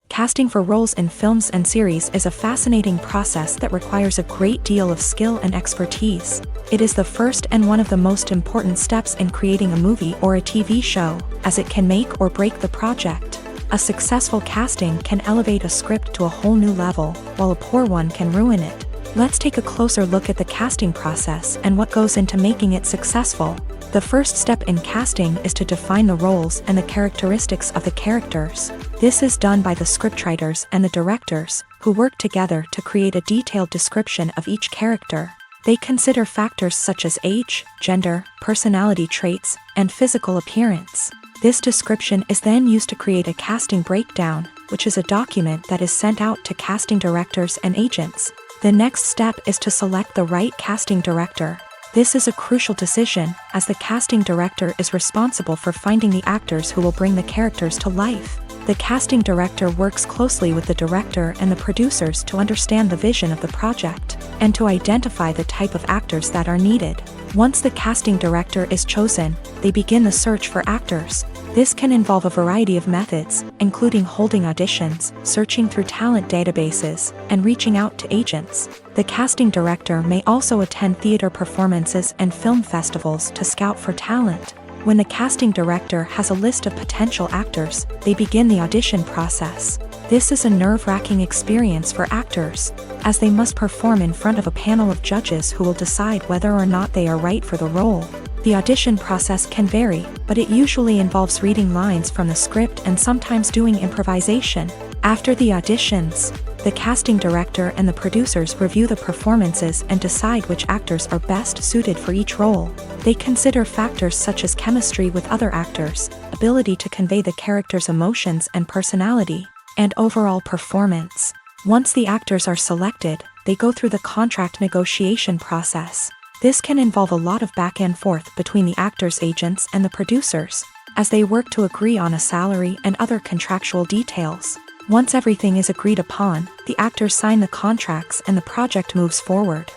Casting for roles in films and series is a fascinating process that requires a great deal of skill and expertise. It is the first and one of the most important steps in creating a movie or a TV show, as it can make or break the project. A successful casting can elevate a script to a whole new level, while a poor one can ruin it. Let's take a closer look at the casting process and what goes into making it successful. The first step in casting is to define the roles and the characteristics of the characters. This is done by the scriptwriters and the directors, who work together to create a detailed description of each character. They consider factors such as age, gender, personality traits, and physical appearance. This description is then used to create a casting breakdown, which is a document that is sent out to casting directors and agents. The next step is to select the right casting director. This is a crucial decision, as the casting director is responsible for finding the actors who will bring the characters to life. The casting director works closely with the director and the producers to understand the vision of the project, and to identify the type of actors that are needed. Once the casting director is chosen, they begin the search for actors. This can involve a variety of methods, including holding auditions, searching through talent databases, and reaching out to agents. The casting director may also attend theater performances and film festivals to scout for talent. When the casting director has a list of potential actors, they begin the audition process. This is a nerve-wracking experience for actors, as they must perform in front of a panel of judges who will decide whether or not they are right for the role. The audition process can vary, but it usually involves reading lines from the script and sometimes doing improvisation. After the auditions, the casting director and the producers review the performances and decide which actors are best suited for each role. They consider factors such as chemistry with other actors, ability to convey the character's emotions and personality, and overall performance. Once the actors are selected, they go through the contract negotiation process. This can involve a lot of back and forth between the actors' agents and the producers, as they work to agree on a salary and other contractual details. Once everything is agreed upon, the actors sign the contracts and the project moves forward.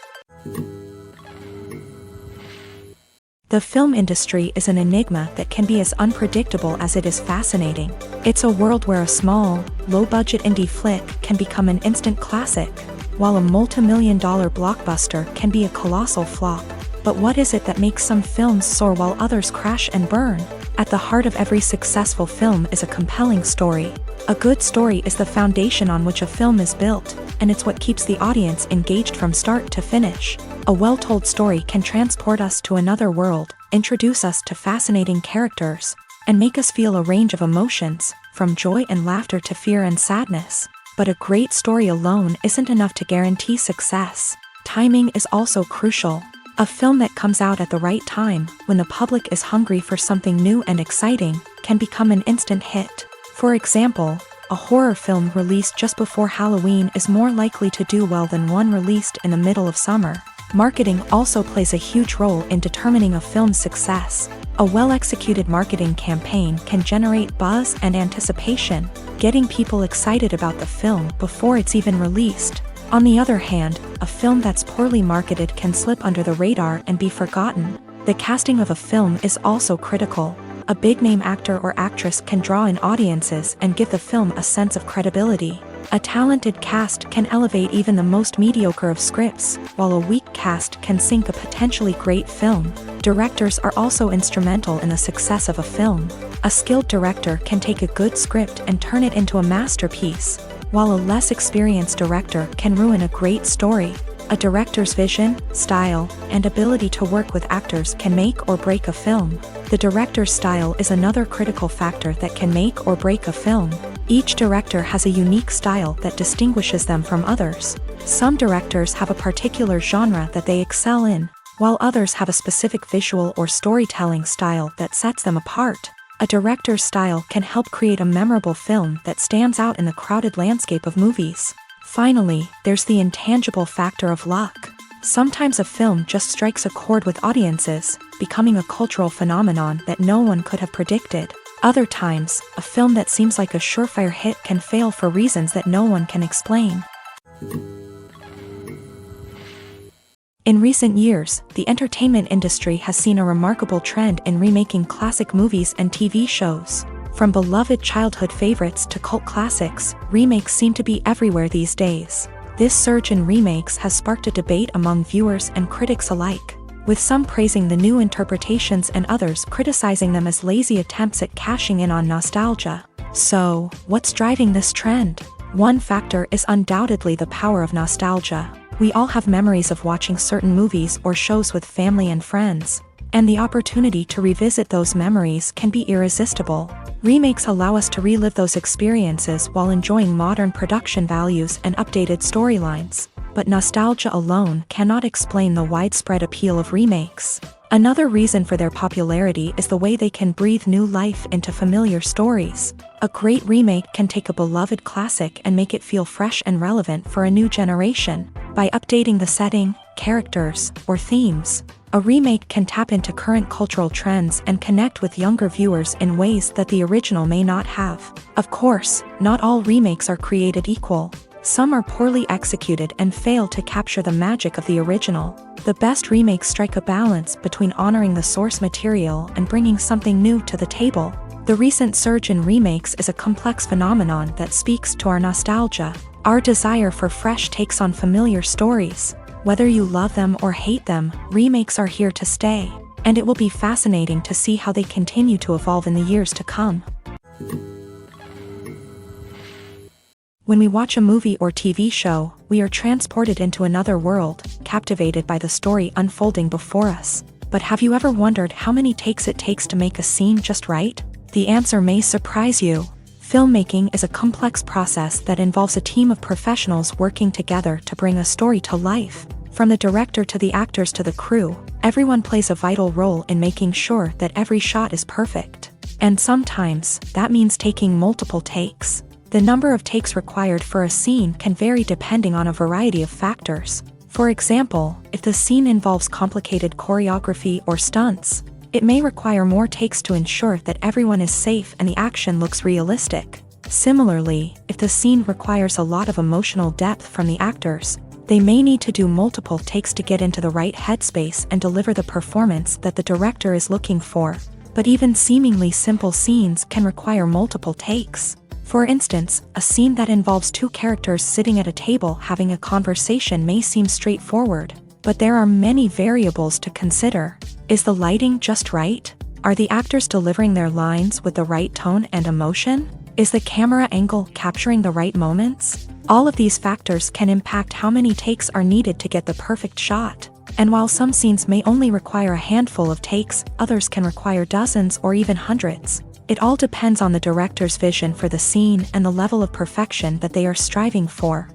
The film industry is an enigma that can be as unpredictable as it is fascinating. It's a world where a small, low-budget indie flick can become an instant classic, while a multi-million-dollar blockbuster can be a colossal flop. But what is it that makes some films soar while others crash and burn? At the heart of every successful film is a compelling story. A good story is the foundation on which a film is built, and it's what keeps the audience engaged from start to finish. A well-told story can transport us to another world, introduce us to fascinating characters, and make us feel a range of emotions, from joy and laughter to fear and sadness. But a great story alone isn't enough to guarantee success. Timing is also crucial. A film that comes out at the right time, when the public is hungry for something new and exciting, can become an instant hit. For example, a horror film released just before Halloween is more likely to do well than one released in the middle of summer. Marketing also plays a huge role in determining a film's success. A well-executed marketing campaign can generate buzz and anticipation, getting people excited about the film before it's even released. On the other hand, a film that's poorly marketed can slip under the radar and be forgotten. The casting of a film is also critical. A big-name actor or actress can draw in audiences and give the film a sense of credibility. A talented cast can elevate even the most mediocre of scripts, while a weak cast can sink a potentially great film. Directors are also instrumental in the success of a film. A skilled director can take a good script and turn it into a masterpiece, while a less experienced director can ruin a great story. A director's vision, style, and ability to work with actors can make or break a film. The director's style is another critical factor that can make or break a film. Each director has a unique style that distinguishes them from others. Some directors have a particular genre that they excel in, while others have a specific visual or storytelling style that sets them apart. A director's style can help create a memorable film that stands out in the crowded landscape of movies. Finally, there's the intangible factor of luck. Sometimes a film just strikes a chord with audiences, becoming a cultural phenomenon that no one could have predicted. Other times, a film that seems like a surefire hit can fail for reasons that no one can explain. In recent years, the entertainment industry has seen a remarkable trend in remaking classic movies and TV shows. From beloved childhood favorites to cult classics, remakes seem to be everywhere these days. This surge in remakes has sparked a debate among viewers and critics alike, with some praising the new interpretations and others criticizing them as lazy attempts at cashing in on nostalgia. So, what's driving this trend? One factor is undoubtedly the power of nostalgia. We all have memories of watching certain movies or shows with family and friends, and the opportunity to revisit those memories can be irresistible. Remakes allow us to relive those experiences while enjoying modern production values and updated storylines. But nostalgia alone cannot explain the widespread appeal of remakes. Another reason for their popularity is the way they can breathe new life into familiar stories. A great remake can take a beloved classic and make it feel fresh and relevant for a new generation. By updating the setting, characters, or themes, a remake can tap into current cultural trends and connect with younger viewers in ways that the original may not have. Of course, not all remakes are created equal. Some are poorly executed and fail to capture the magic of the original. The best remakes strike a balance between honoring the source material and bringing something new to the table. The recent surge in remakes is a complex phenomenon that speaks to our nostalgia, our desire for fresh takes on familiar stories. Whether you love them or hate them, remakes are here to stay, and it will be fascinating to see how they continue to evolve in the years to come. When we watch a movie or TV show, we are transported into another world, captivated by the story unfolding before us. But have you ever wondered how many takes it takes to make a scene just right? The answer may surprise you. Filmmaking is a complex process that involves a team of professionals working together to bring a story to life. From the director to the actors to the crew, everyone plays a vital role in making sure that every shot is perfect. And sometimes, that means taking multiple takes. The number of takes required for a scene can vary depending on a variety of factors. For example, if the scene involves complicated choreography or stunts, it may require more takes to ensure that everyone is safe and the action looks realistic. Similarly, if the scene requires a lot of emotional depth from the actors, they may need to do multiple takes to get into the right headspace and deliver the performance that the director is looking for. But even seemingly simple scenes can require multiple takes. For instance, a scene that involves two characters sitting at a table having a conversation may seem straightforward, but there are many variables to consider. Is the lighting just right? Are the actors delivering their lines with the right tone and emotion? Is the camera angle capturing the right moments? All of these factors can impact how many takes are needed to get the perfect shot. And while some scenes may only require a handful of takes, others can require dozens or even hundreds. It all depends on the director's vision for the scene and the level of perfection that they are striving for.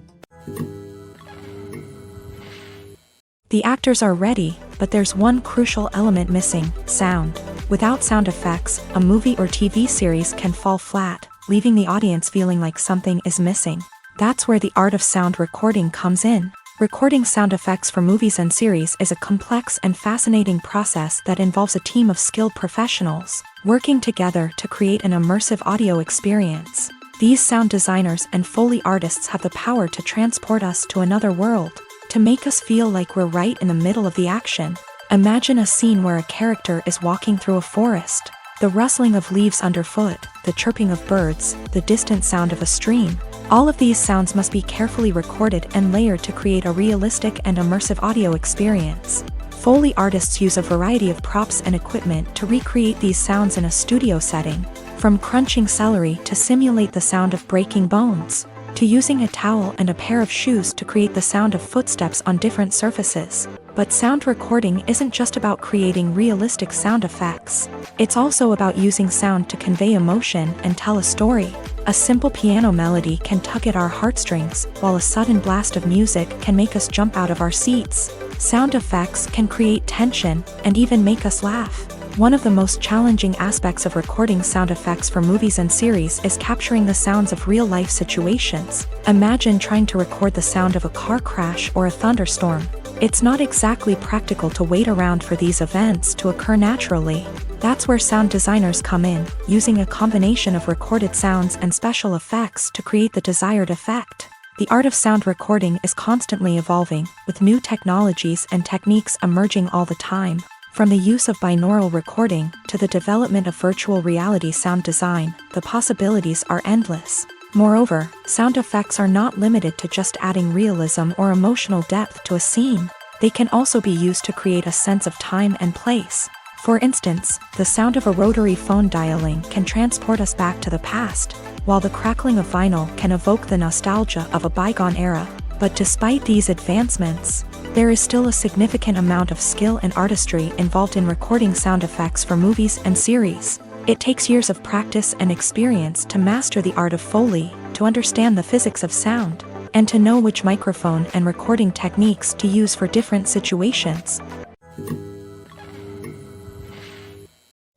The actors are ready, but there's one crucial element missing: sound. Without sound effects, a movie or TV series can fall flat, leaving the audience feeling like something is missing. That's where the art of sound recording comes in. Recording sound effects for movies and series is a complex and fascinating process that involves a team of skilled professionals working together to create an immersive audio experience. These sound designers and Foley artists have the power to transport us to another world, to make us feel like we're right in the middle of the action. Imagine a scene where a character is walking through a forest. The rustling of leaves underfoot, the chirping of birds, the distant sound of a stream. All of these sounds must be carefully recorded and layered to create a realistic and immersive audio experience. Foley artists use a variety of props and equipment to recreate these sounds in a studio setting, from crunching celery to simulate the sound of breaking bones, to using a towel and a pair of shoes to create the sound of footsteps on different surfaces. But sound recording isn't just about creating realistic sound effects. It's also about using sound to convey emotion and tell a story. A simple piano melody can tug at our heartstrings, while a sudden blast of music can make us jump out of our seats. Sound effects can create tension and even make us laugh. One of the most challenging aspects of recording sound effects for movies and series is capturing the sounds of real-life situations. Imagine trying to record the sound of a car crash or a thunderstorm. It's not exactly practical to wait around for these events to occur naturally. That's where sound designers come in, using a combination of recorded sounds and special effects to create the desired effect. The art of sound recording is constantly evolving, with new technologies and techniques emerging all the time. From the use of binaural recording to the development of virtual reality sound design, the possibilities are endless. Moreover, sound effects are not limited to just adding realism or emotional depth to a scene. They can also be used to create a sense of time and place. For instance, the sound of a rotary phone dialing can transport us back to the past, while the crackling of vinyl can evoke the nostalgia of a bygone era. But despite these advancements, there is still a significant amount of skill and artistry involved in recording sound effects for movies and series. It takes years of practice and experience to master the art of Foley, to understand the physics of sound, and to know which microphone and recording techniques to use for different situations.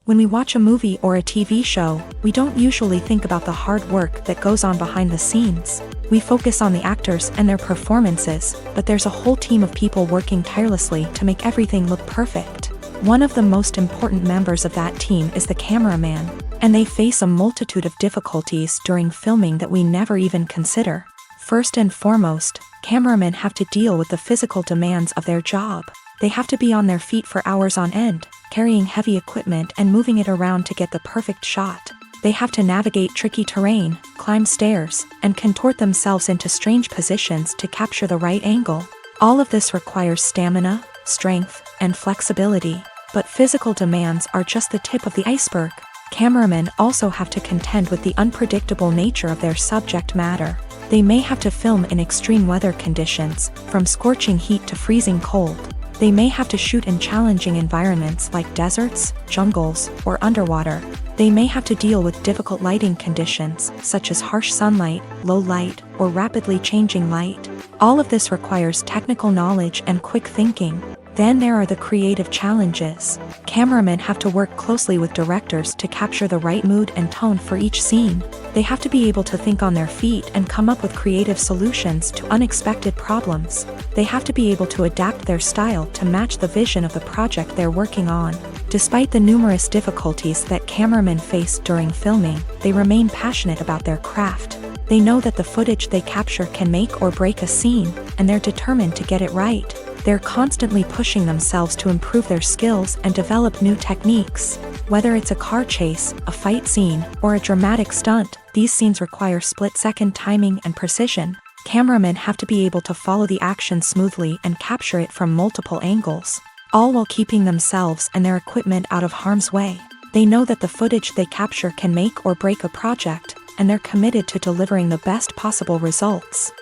When we watch a movie or a TV show, we don't usually think about the hard work that goes on behind the scenes. We focus on the actors and their performances, but there's a whole team of people working tirelessly to make everything look perfect. One of the most important members of that team is the cameraman, and they face a multitude of difficulties during filming that we never even consider. First and foremost, cameramen have to deal with the physical demands of their job. They have to be on their feet for hours on end, carrying heavy equipment and moving it around to get the perfect shot. They have to navigate tricky terrain, climb stairs, and contort themselves into strange positions to capture the right angle. All of this requires stamina, strength, and flexibility. But physical demands are just the tip of the iceberg. Cameramen also have to contend with the unpredictable nature of their subject matter. They may have to film in extreme weather conditions, from scorching heat to freezing cold. They may have to shoot in challenging environments like deserts, jungles, or underwater. They may have to deal with difficult lighting conditions, such as harsh sunlight, low light, or rapidly changing light. All of this requires technical knowledge and quick thinking. Then there are the creative challenges. Cameramen have to work closely with directors to capture the right mood and tone for each scene. They have to be able to think on their feet and come up with creative solutions to unexpected problems. They have to be able to adapt their style to match the vision of the project they're working on. Despite the numerous difficulties that cameramen face during filming, they remain passionate about their craft. They know that the footage they capture can make or break a scene, and they're determined to get it right. They're constantly pushing themselves to improve their skills and develop new techniques. Whether it's a car chase, a fight scene, or a dramatic stunt, these scenes require split-second timing and precision. Cameramen have to be able to follow the action smoothly and capture it from multiple angles, all while keeping themselves and their equipment out of harm's way. They know that the footage they capture can make or break a project, and they're committed to delivering the best possible results.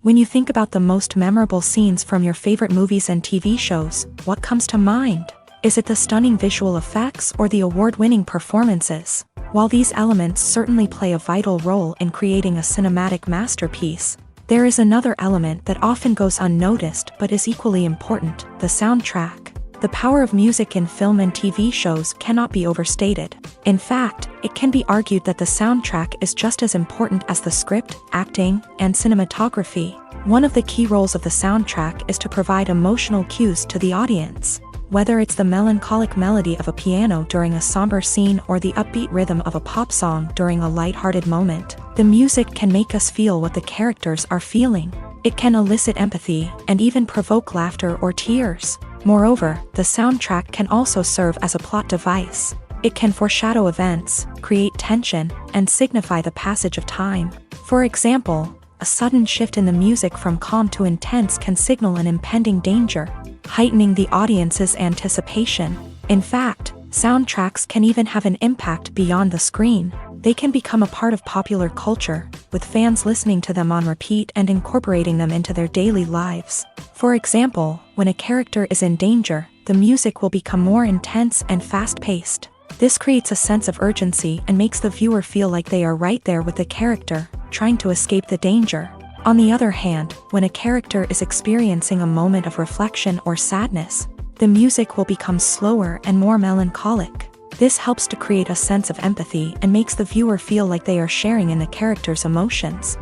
When you think about the most memorable scenes from your favorite movies and TV shows, what comes to mind? Is it the stunning visual effects or the award-winning performances? While these elements certainly play a vital role in creating a cinematic masterpiece, there is another element that often goes unnoticed but is equally important: the soundtrack. The power of music in film and TV shows cannot be overstated. In fact, it can be argued that the soundtrack is just as important as the script, acting, and cinematography. One of the key roles of the soundtrack is to provide emotional cues to the audience. Whether it's the melancholic melody of a piano during a somber scene or the upbeat rhythm of a pop song during a lighthearted moment, the music can make us feel what the characters are feeling. It can elicit empathy and even provoke laughter or tears. Moreover, the soundtrack can also serve as a plot device. It can foreshadow events, create tension, and signify the passage of time. For example, a sudden shift in the music from calm to intense can signal an impending danger, heightening the audience's anticipation. In fact, soundtracks can even have an impact beyond the screen. They can become a part of popular culture, with fans listening to them on repeat and incorporating them into their daily lives. For example, when a character is in danger, the music will become more intense and fast-paced. This creates a sense of urgency and makes the viewer feel like they are right there with the character, trying to escape the danger. On the other hand, when a character is experiencing a moment of reflection or sadness, the music will become slower and more melancholic. This helps to create a sense of empathy and makes the viewer feel like they are sharing in the character's emotions.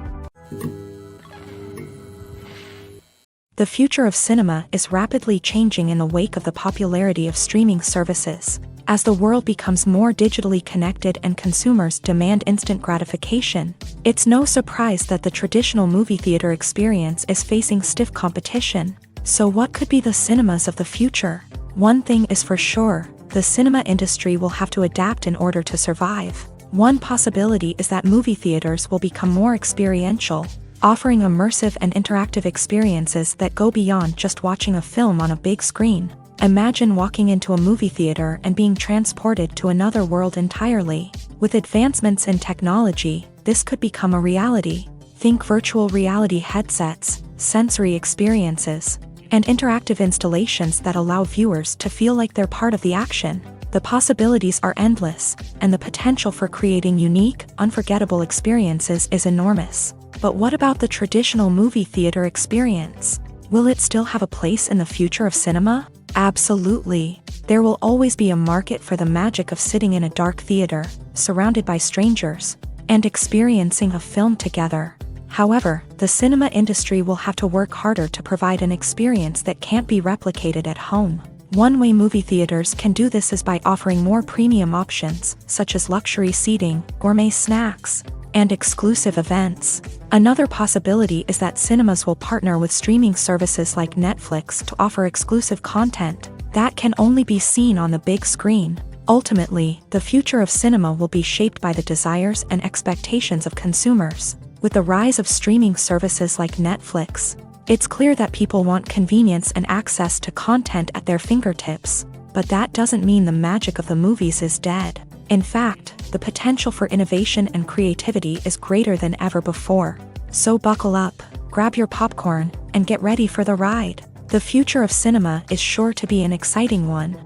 The future of cinema is rapidly changing in the wake of the popularity of streaming services. As the world becomes more digitally connected and consumers demand instant gratification, it's no surprise that the traditional movie theater experience is facing stiff competition. So what could be the cinemas of the future? One thing is for sure, the cinema industry will have to adapt in order to survive. One possibility is that movie theaters will become more experiential, offering immersive and interactive experiences that go beyond just watching a film on a big screen. Imagine walking into a movie theater and being transported to another world entirely. With advancements in technology, this could become a reality. Think virtual reality headsets, sensory experiences, and interactive installations that allow viewers to feel like they're part of the action. The possibilities are endless, and the potential for creating unique, unforgettable experiences is enormous. But what about the traditional movie theater experience? Will it still have a place in the future of cinema? Absolutely. There will always be a market for the magic of sitting in a dark theater, surrounded by strangers, and experiencing a film together. However, the cinema industry will have to work harder to provide an experience that can't be replicated at home. One way movie theaters can do this is by offering more premium options, such as luxury seating, gourmet snacks, and exclusive events. Another possibility is that cinemas will partner with streaming services like Netflix to offer exclusive content that can only be seen on the big screen. Ultimately, the future of cinema will be shaped by the desires and expectations of consumers. With the rise of streaming services like Netflix, it's clear that people want convenience and access to content at their fingertips. But that doesn't mean the magic of the movies is dead. In fact, the potential for innovation and creativity is greater than ever before. So buckle up, grab your popcorn, and get ready for the ride. The future of cinema is sure to be an exciting one.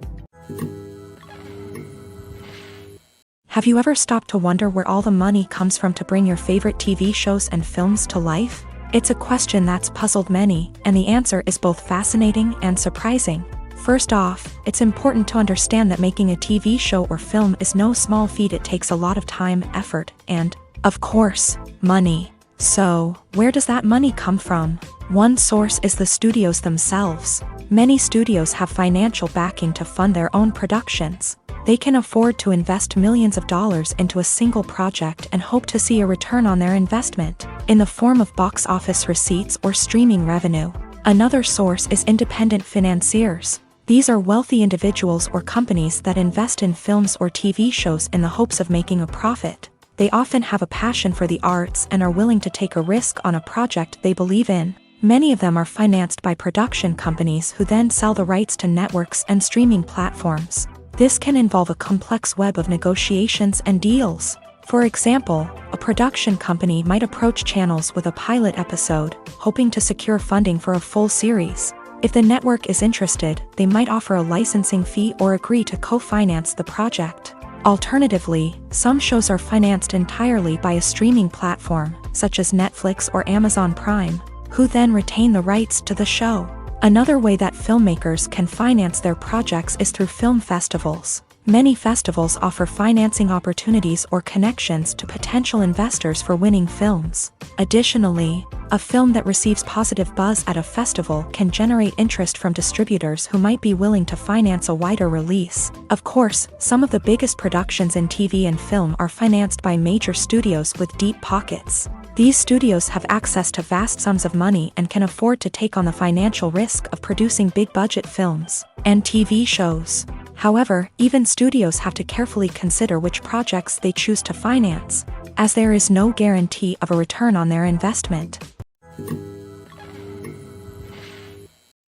Have you ever stopped to wonder where all the money comes from to bring your favorite TV shows and films to life? It's a question that's puzzled many, and the answer is both fascinating and surprising. First off, it's important to understand that making a TV show or film is no small feat. It takes a lot of time, effort, and, of course, money. So, where does that money come from? One source is the studios themselves. Many studios have financial backing to fund their own productions. They can afford to invest millions of dollars into a single project and hope to see a return on their investment, in the form of box office receipts or streaming revenue. Another source is independent financiers. These are wealthy individuals or companies that invest in films or TV shows in the hopes of making a profit. They often have a passion for the arts and are willing to take a risk on a project they believe in. Many of them are financed by production companies who then sell the rights to networks and streaming platforms. This can involve a complex web of negotiations and deals. For example, a production company might approach channels with a pilot episode, hoping to secure funding for a full series. If the network is interested, they might offer a licensing fee or agree to co-finance the project. Alternatively, some shows are financed entirely by a streaming platform, such as Netflix or Amazon Prime, who then retain the rights to the show. Another way that filmmakers can finance their projects is through film festivals. Many festivals offer financing opportunities or connections to potential investors for winning films. Additionally, a film that receives positive buzz at a festival can generate interest from distributors who might be willing to finance a wider release. Of course, some of the biggest productions in TV and film are financed by major studios with deep pockets. These studios have access to vast sums of money and can afford to take on the financial risk of producing big-budget films and TV shows. However, even studios have to carefully consider which projects they choose to finance, as there is no guarantee of a return on their investment.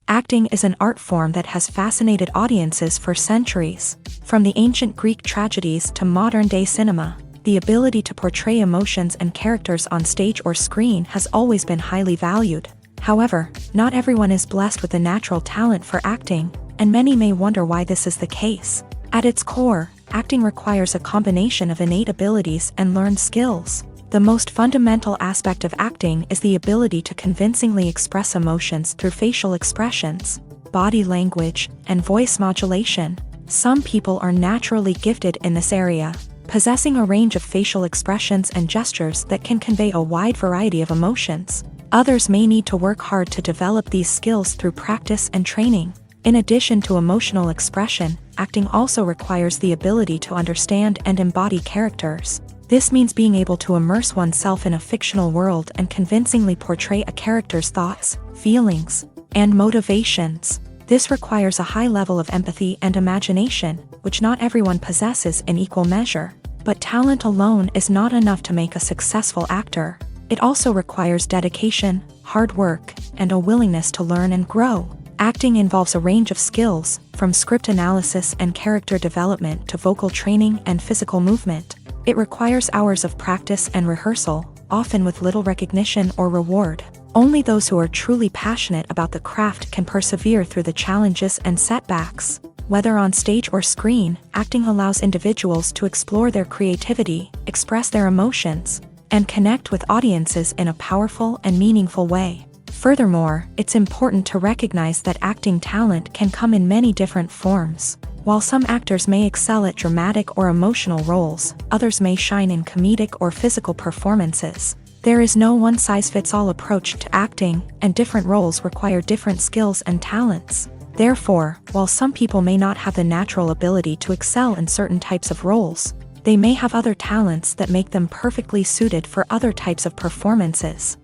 Acting is an art form that has fascinated audiences for centuries. From the ancient Greek tragedies to modern-day cinema, the ability to portray emotions and characters on stage or screen has always been highly valued. However, not everyone is blessed with a natural talent for acting, and many may wonder why this is the case. At its core, acting requires a combination of innate abilities and learned skills. The most fundamental aspect of acting is the ability to convincingly express emotions through facial expressions, body language, and voice modulation. Some people are naturally gifted in this area, possessing a range of facial expressions and gestures that can convey a wide variety of emotions. Others may need to work hard to develop these skills through practice and training. In addition to emotional expression, acting also requires the ability to understand and embody characters. This means being able to immerse oneself in a fictional world and convincingly portray a character's thoughts, feelings, and motivations. This requires a high level of empathy and imagination, which not everyone possesses in equal measure. But talent alone is not enough to make a successful actor. It also requires dedication, hard work, and a willingness to learn and grow. Acting involves a range of skills, from script analysis and character development to vocal training and physical movement. It requires hours of practice and rehearsal, often with little recognition or reward. Only those who are truly passionate about the craft can persevere through the challenges and setbacks. Whether on stage or screen, acting allows individuals to explore their creativity, express their emotions, and connect with audiences in a powerful and meaningful way. Furthermore, it's important to recognize that acting talent can come in many different forms. While some actors may excel at dramatic or emotional roles, others may shine in comedic or physical performances. There is no one-size-fits-all approach to acting, and different roles require different skills and talents. Therefore, while some people may not have the natural ability to excel in certain types of roles, they may have other talents that make them perfectly suited for other types of performances.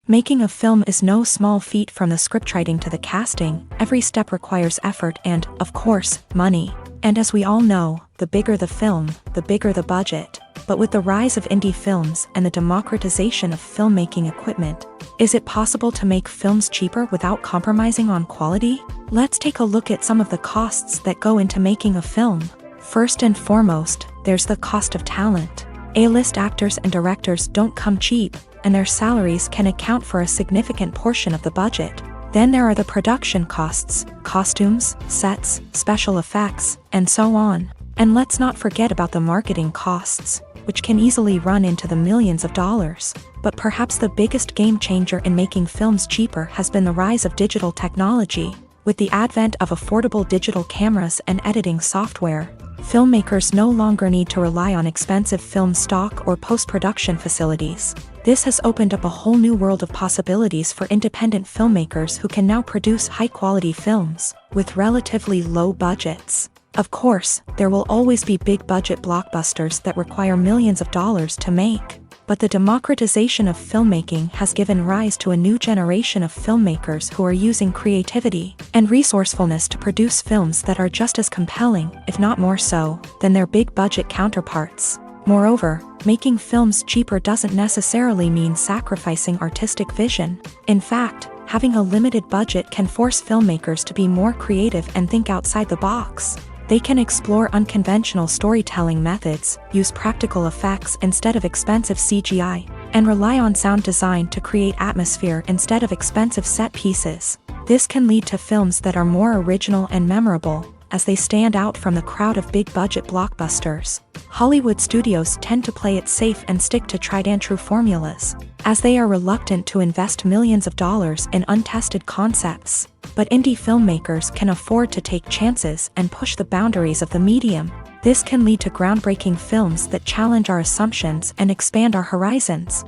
Making a film is no small feat. From the scriptwriting to the casting, every step requires effort and, of course, money. And as we all know, the bigger the film, the bigger the budget. But with the rise of indie films and the democratization of filmmaking equipment, is it possible to make films cheaper without compromising on quality? Let's take a look at some of the costs that go into making a film. First and foremost, there's the cost of talent. A-list actors and directors don't come cheap, and their salaries can account for a significant portion of the budget. Then there are the production costs, costumes, sets, special effects, and so on. And let's not forget about the marketing costs, which can easily run into the millions of dollars. But perhaps the biggest game changer in making films cheaper has been the rise of digital technology. With the advent of affordable digital cameras and editing software, filmmakers no longer need to rely on expensive film stock or post-production facilities. This has opened up a whole new world of possibilities for independent filmmakers who can now produce high-quality films with relatively low budgets. Of course, there will always be big-budget blockbusters that require millions of dollars to make. But the democratization of filmmaking has given rise to a new generation of filmmakers who are using creativity and resourcefulness to produce films that are just as compelling, if not more so, than their big-budget counterparts. Moreover, making films cheaper doesn't necessarily mean sacrificing artistic vision. In fact, having a limited budget can force filmmakers to be more creative and think outside the box. They can explore unconventional storytelling methods, use practical effects instead of expensive CGI, and rely on sound design to create atmosphere instead of expensive set pieces. This can lead to films that are more original and memorable, as they stand out from the crowd of big-budget blockbusters. Hollywood studios tend to play it safe and stick to tried-and-true formulas, as they are reluctant to invest millions of dollars in untested concepts. But indie filmmakers can afford to take chances and push the boundaries of the medium. This can lead to groundbreaking films that challenge our assumptions and expand our horizons.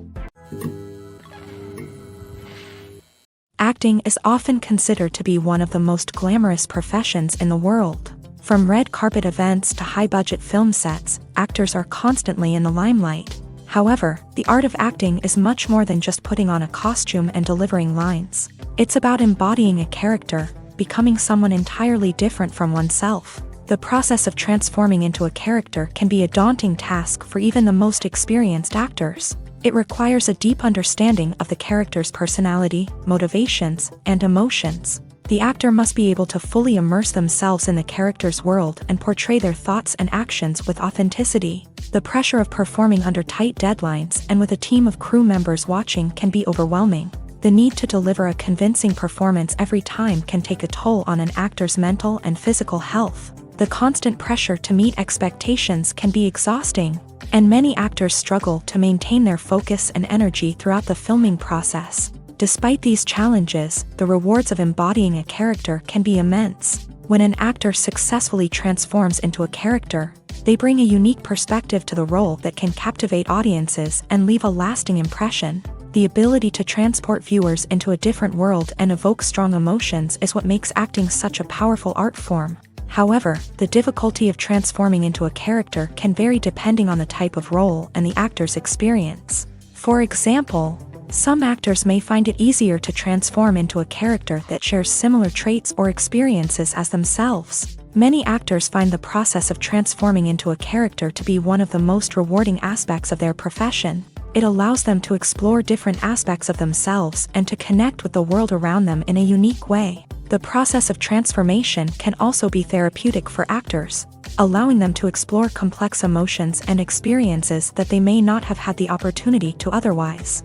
Acting is often considered to be one of the most glamorous professions in the world. From red carpet events to high-budget film sets, actors are constantly in the limelight. However, the art of acting is much more than just putting on a costume and delivering lines. It's about embodying a character, becoming someone entirely different from oneself. The process of transforming into a character can be a daunting task for even the most experienced actors. It requires a deep understanding of the character's personality, motivations, and emotions. The actor must be able to fully immerse themselves in the character's world and portray their thoughts and actions with authenticity. The pressure of performing under tight deadlines and with a team of crew members watching can be overwhelming. The need to deliver a convincing performance every time can take a toll on an actor's mental and physical health. The constant pressure to meet expectations can be exhausting, and many actors struggle to maintain their focus and energy throughout the filming process. Despite these challenges, the rewards of embodying a character can be immense. When an actor successfully transforms into a character, They bring a unique perspective to the role that can captivate audiences and leave a lasting impression. The ability to transport viewers into a different world and evoke strong emotions is what makes acting such a powerful art form. However, the difficulty of transforming into a character can vary depending on the type of role and the actor's experience. For example, some actors may find it easier to transform into a character that shares similar traits or experiences as themselves. Many actors find the process of transforming into a character to be one of the most rewarding aspects of their profession. It allows them to explore different aspects of themselves and to connect with the world around them in a unique way. The process of transformation can also be therapeutic for actors, allowing them to explore complex emotions and experiences that they may not have had the opportunity to otherwise.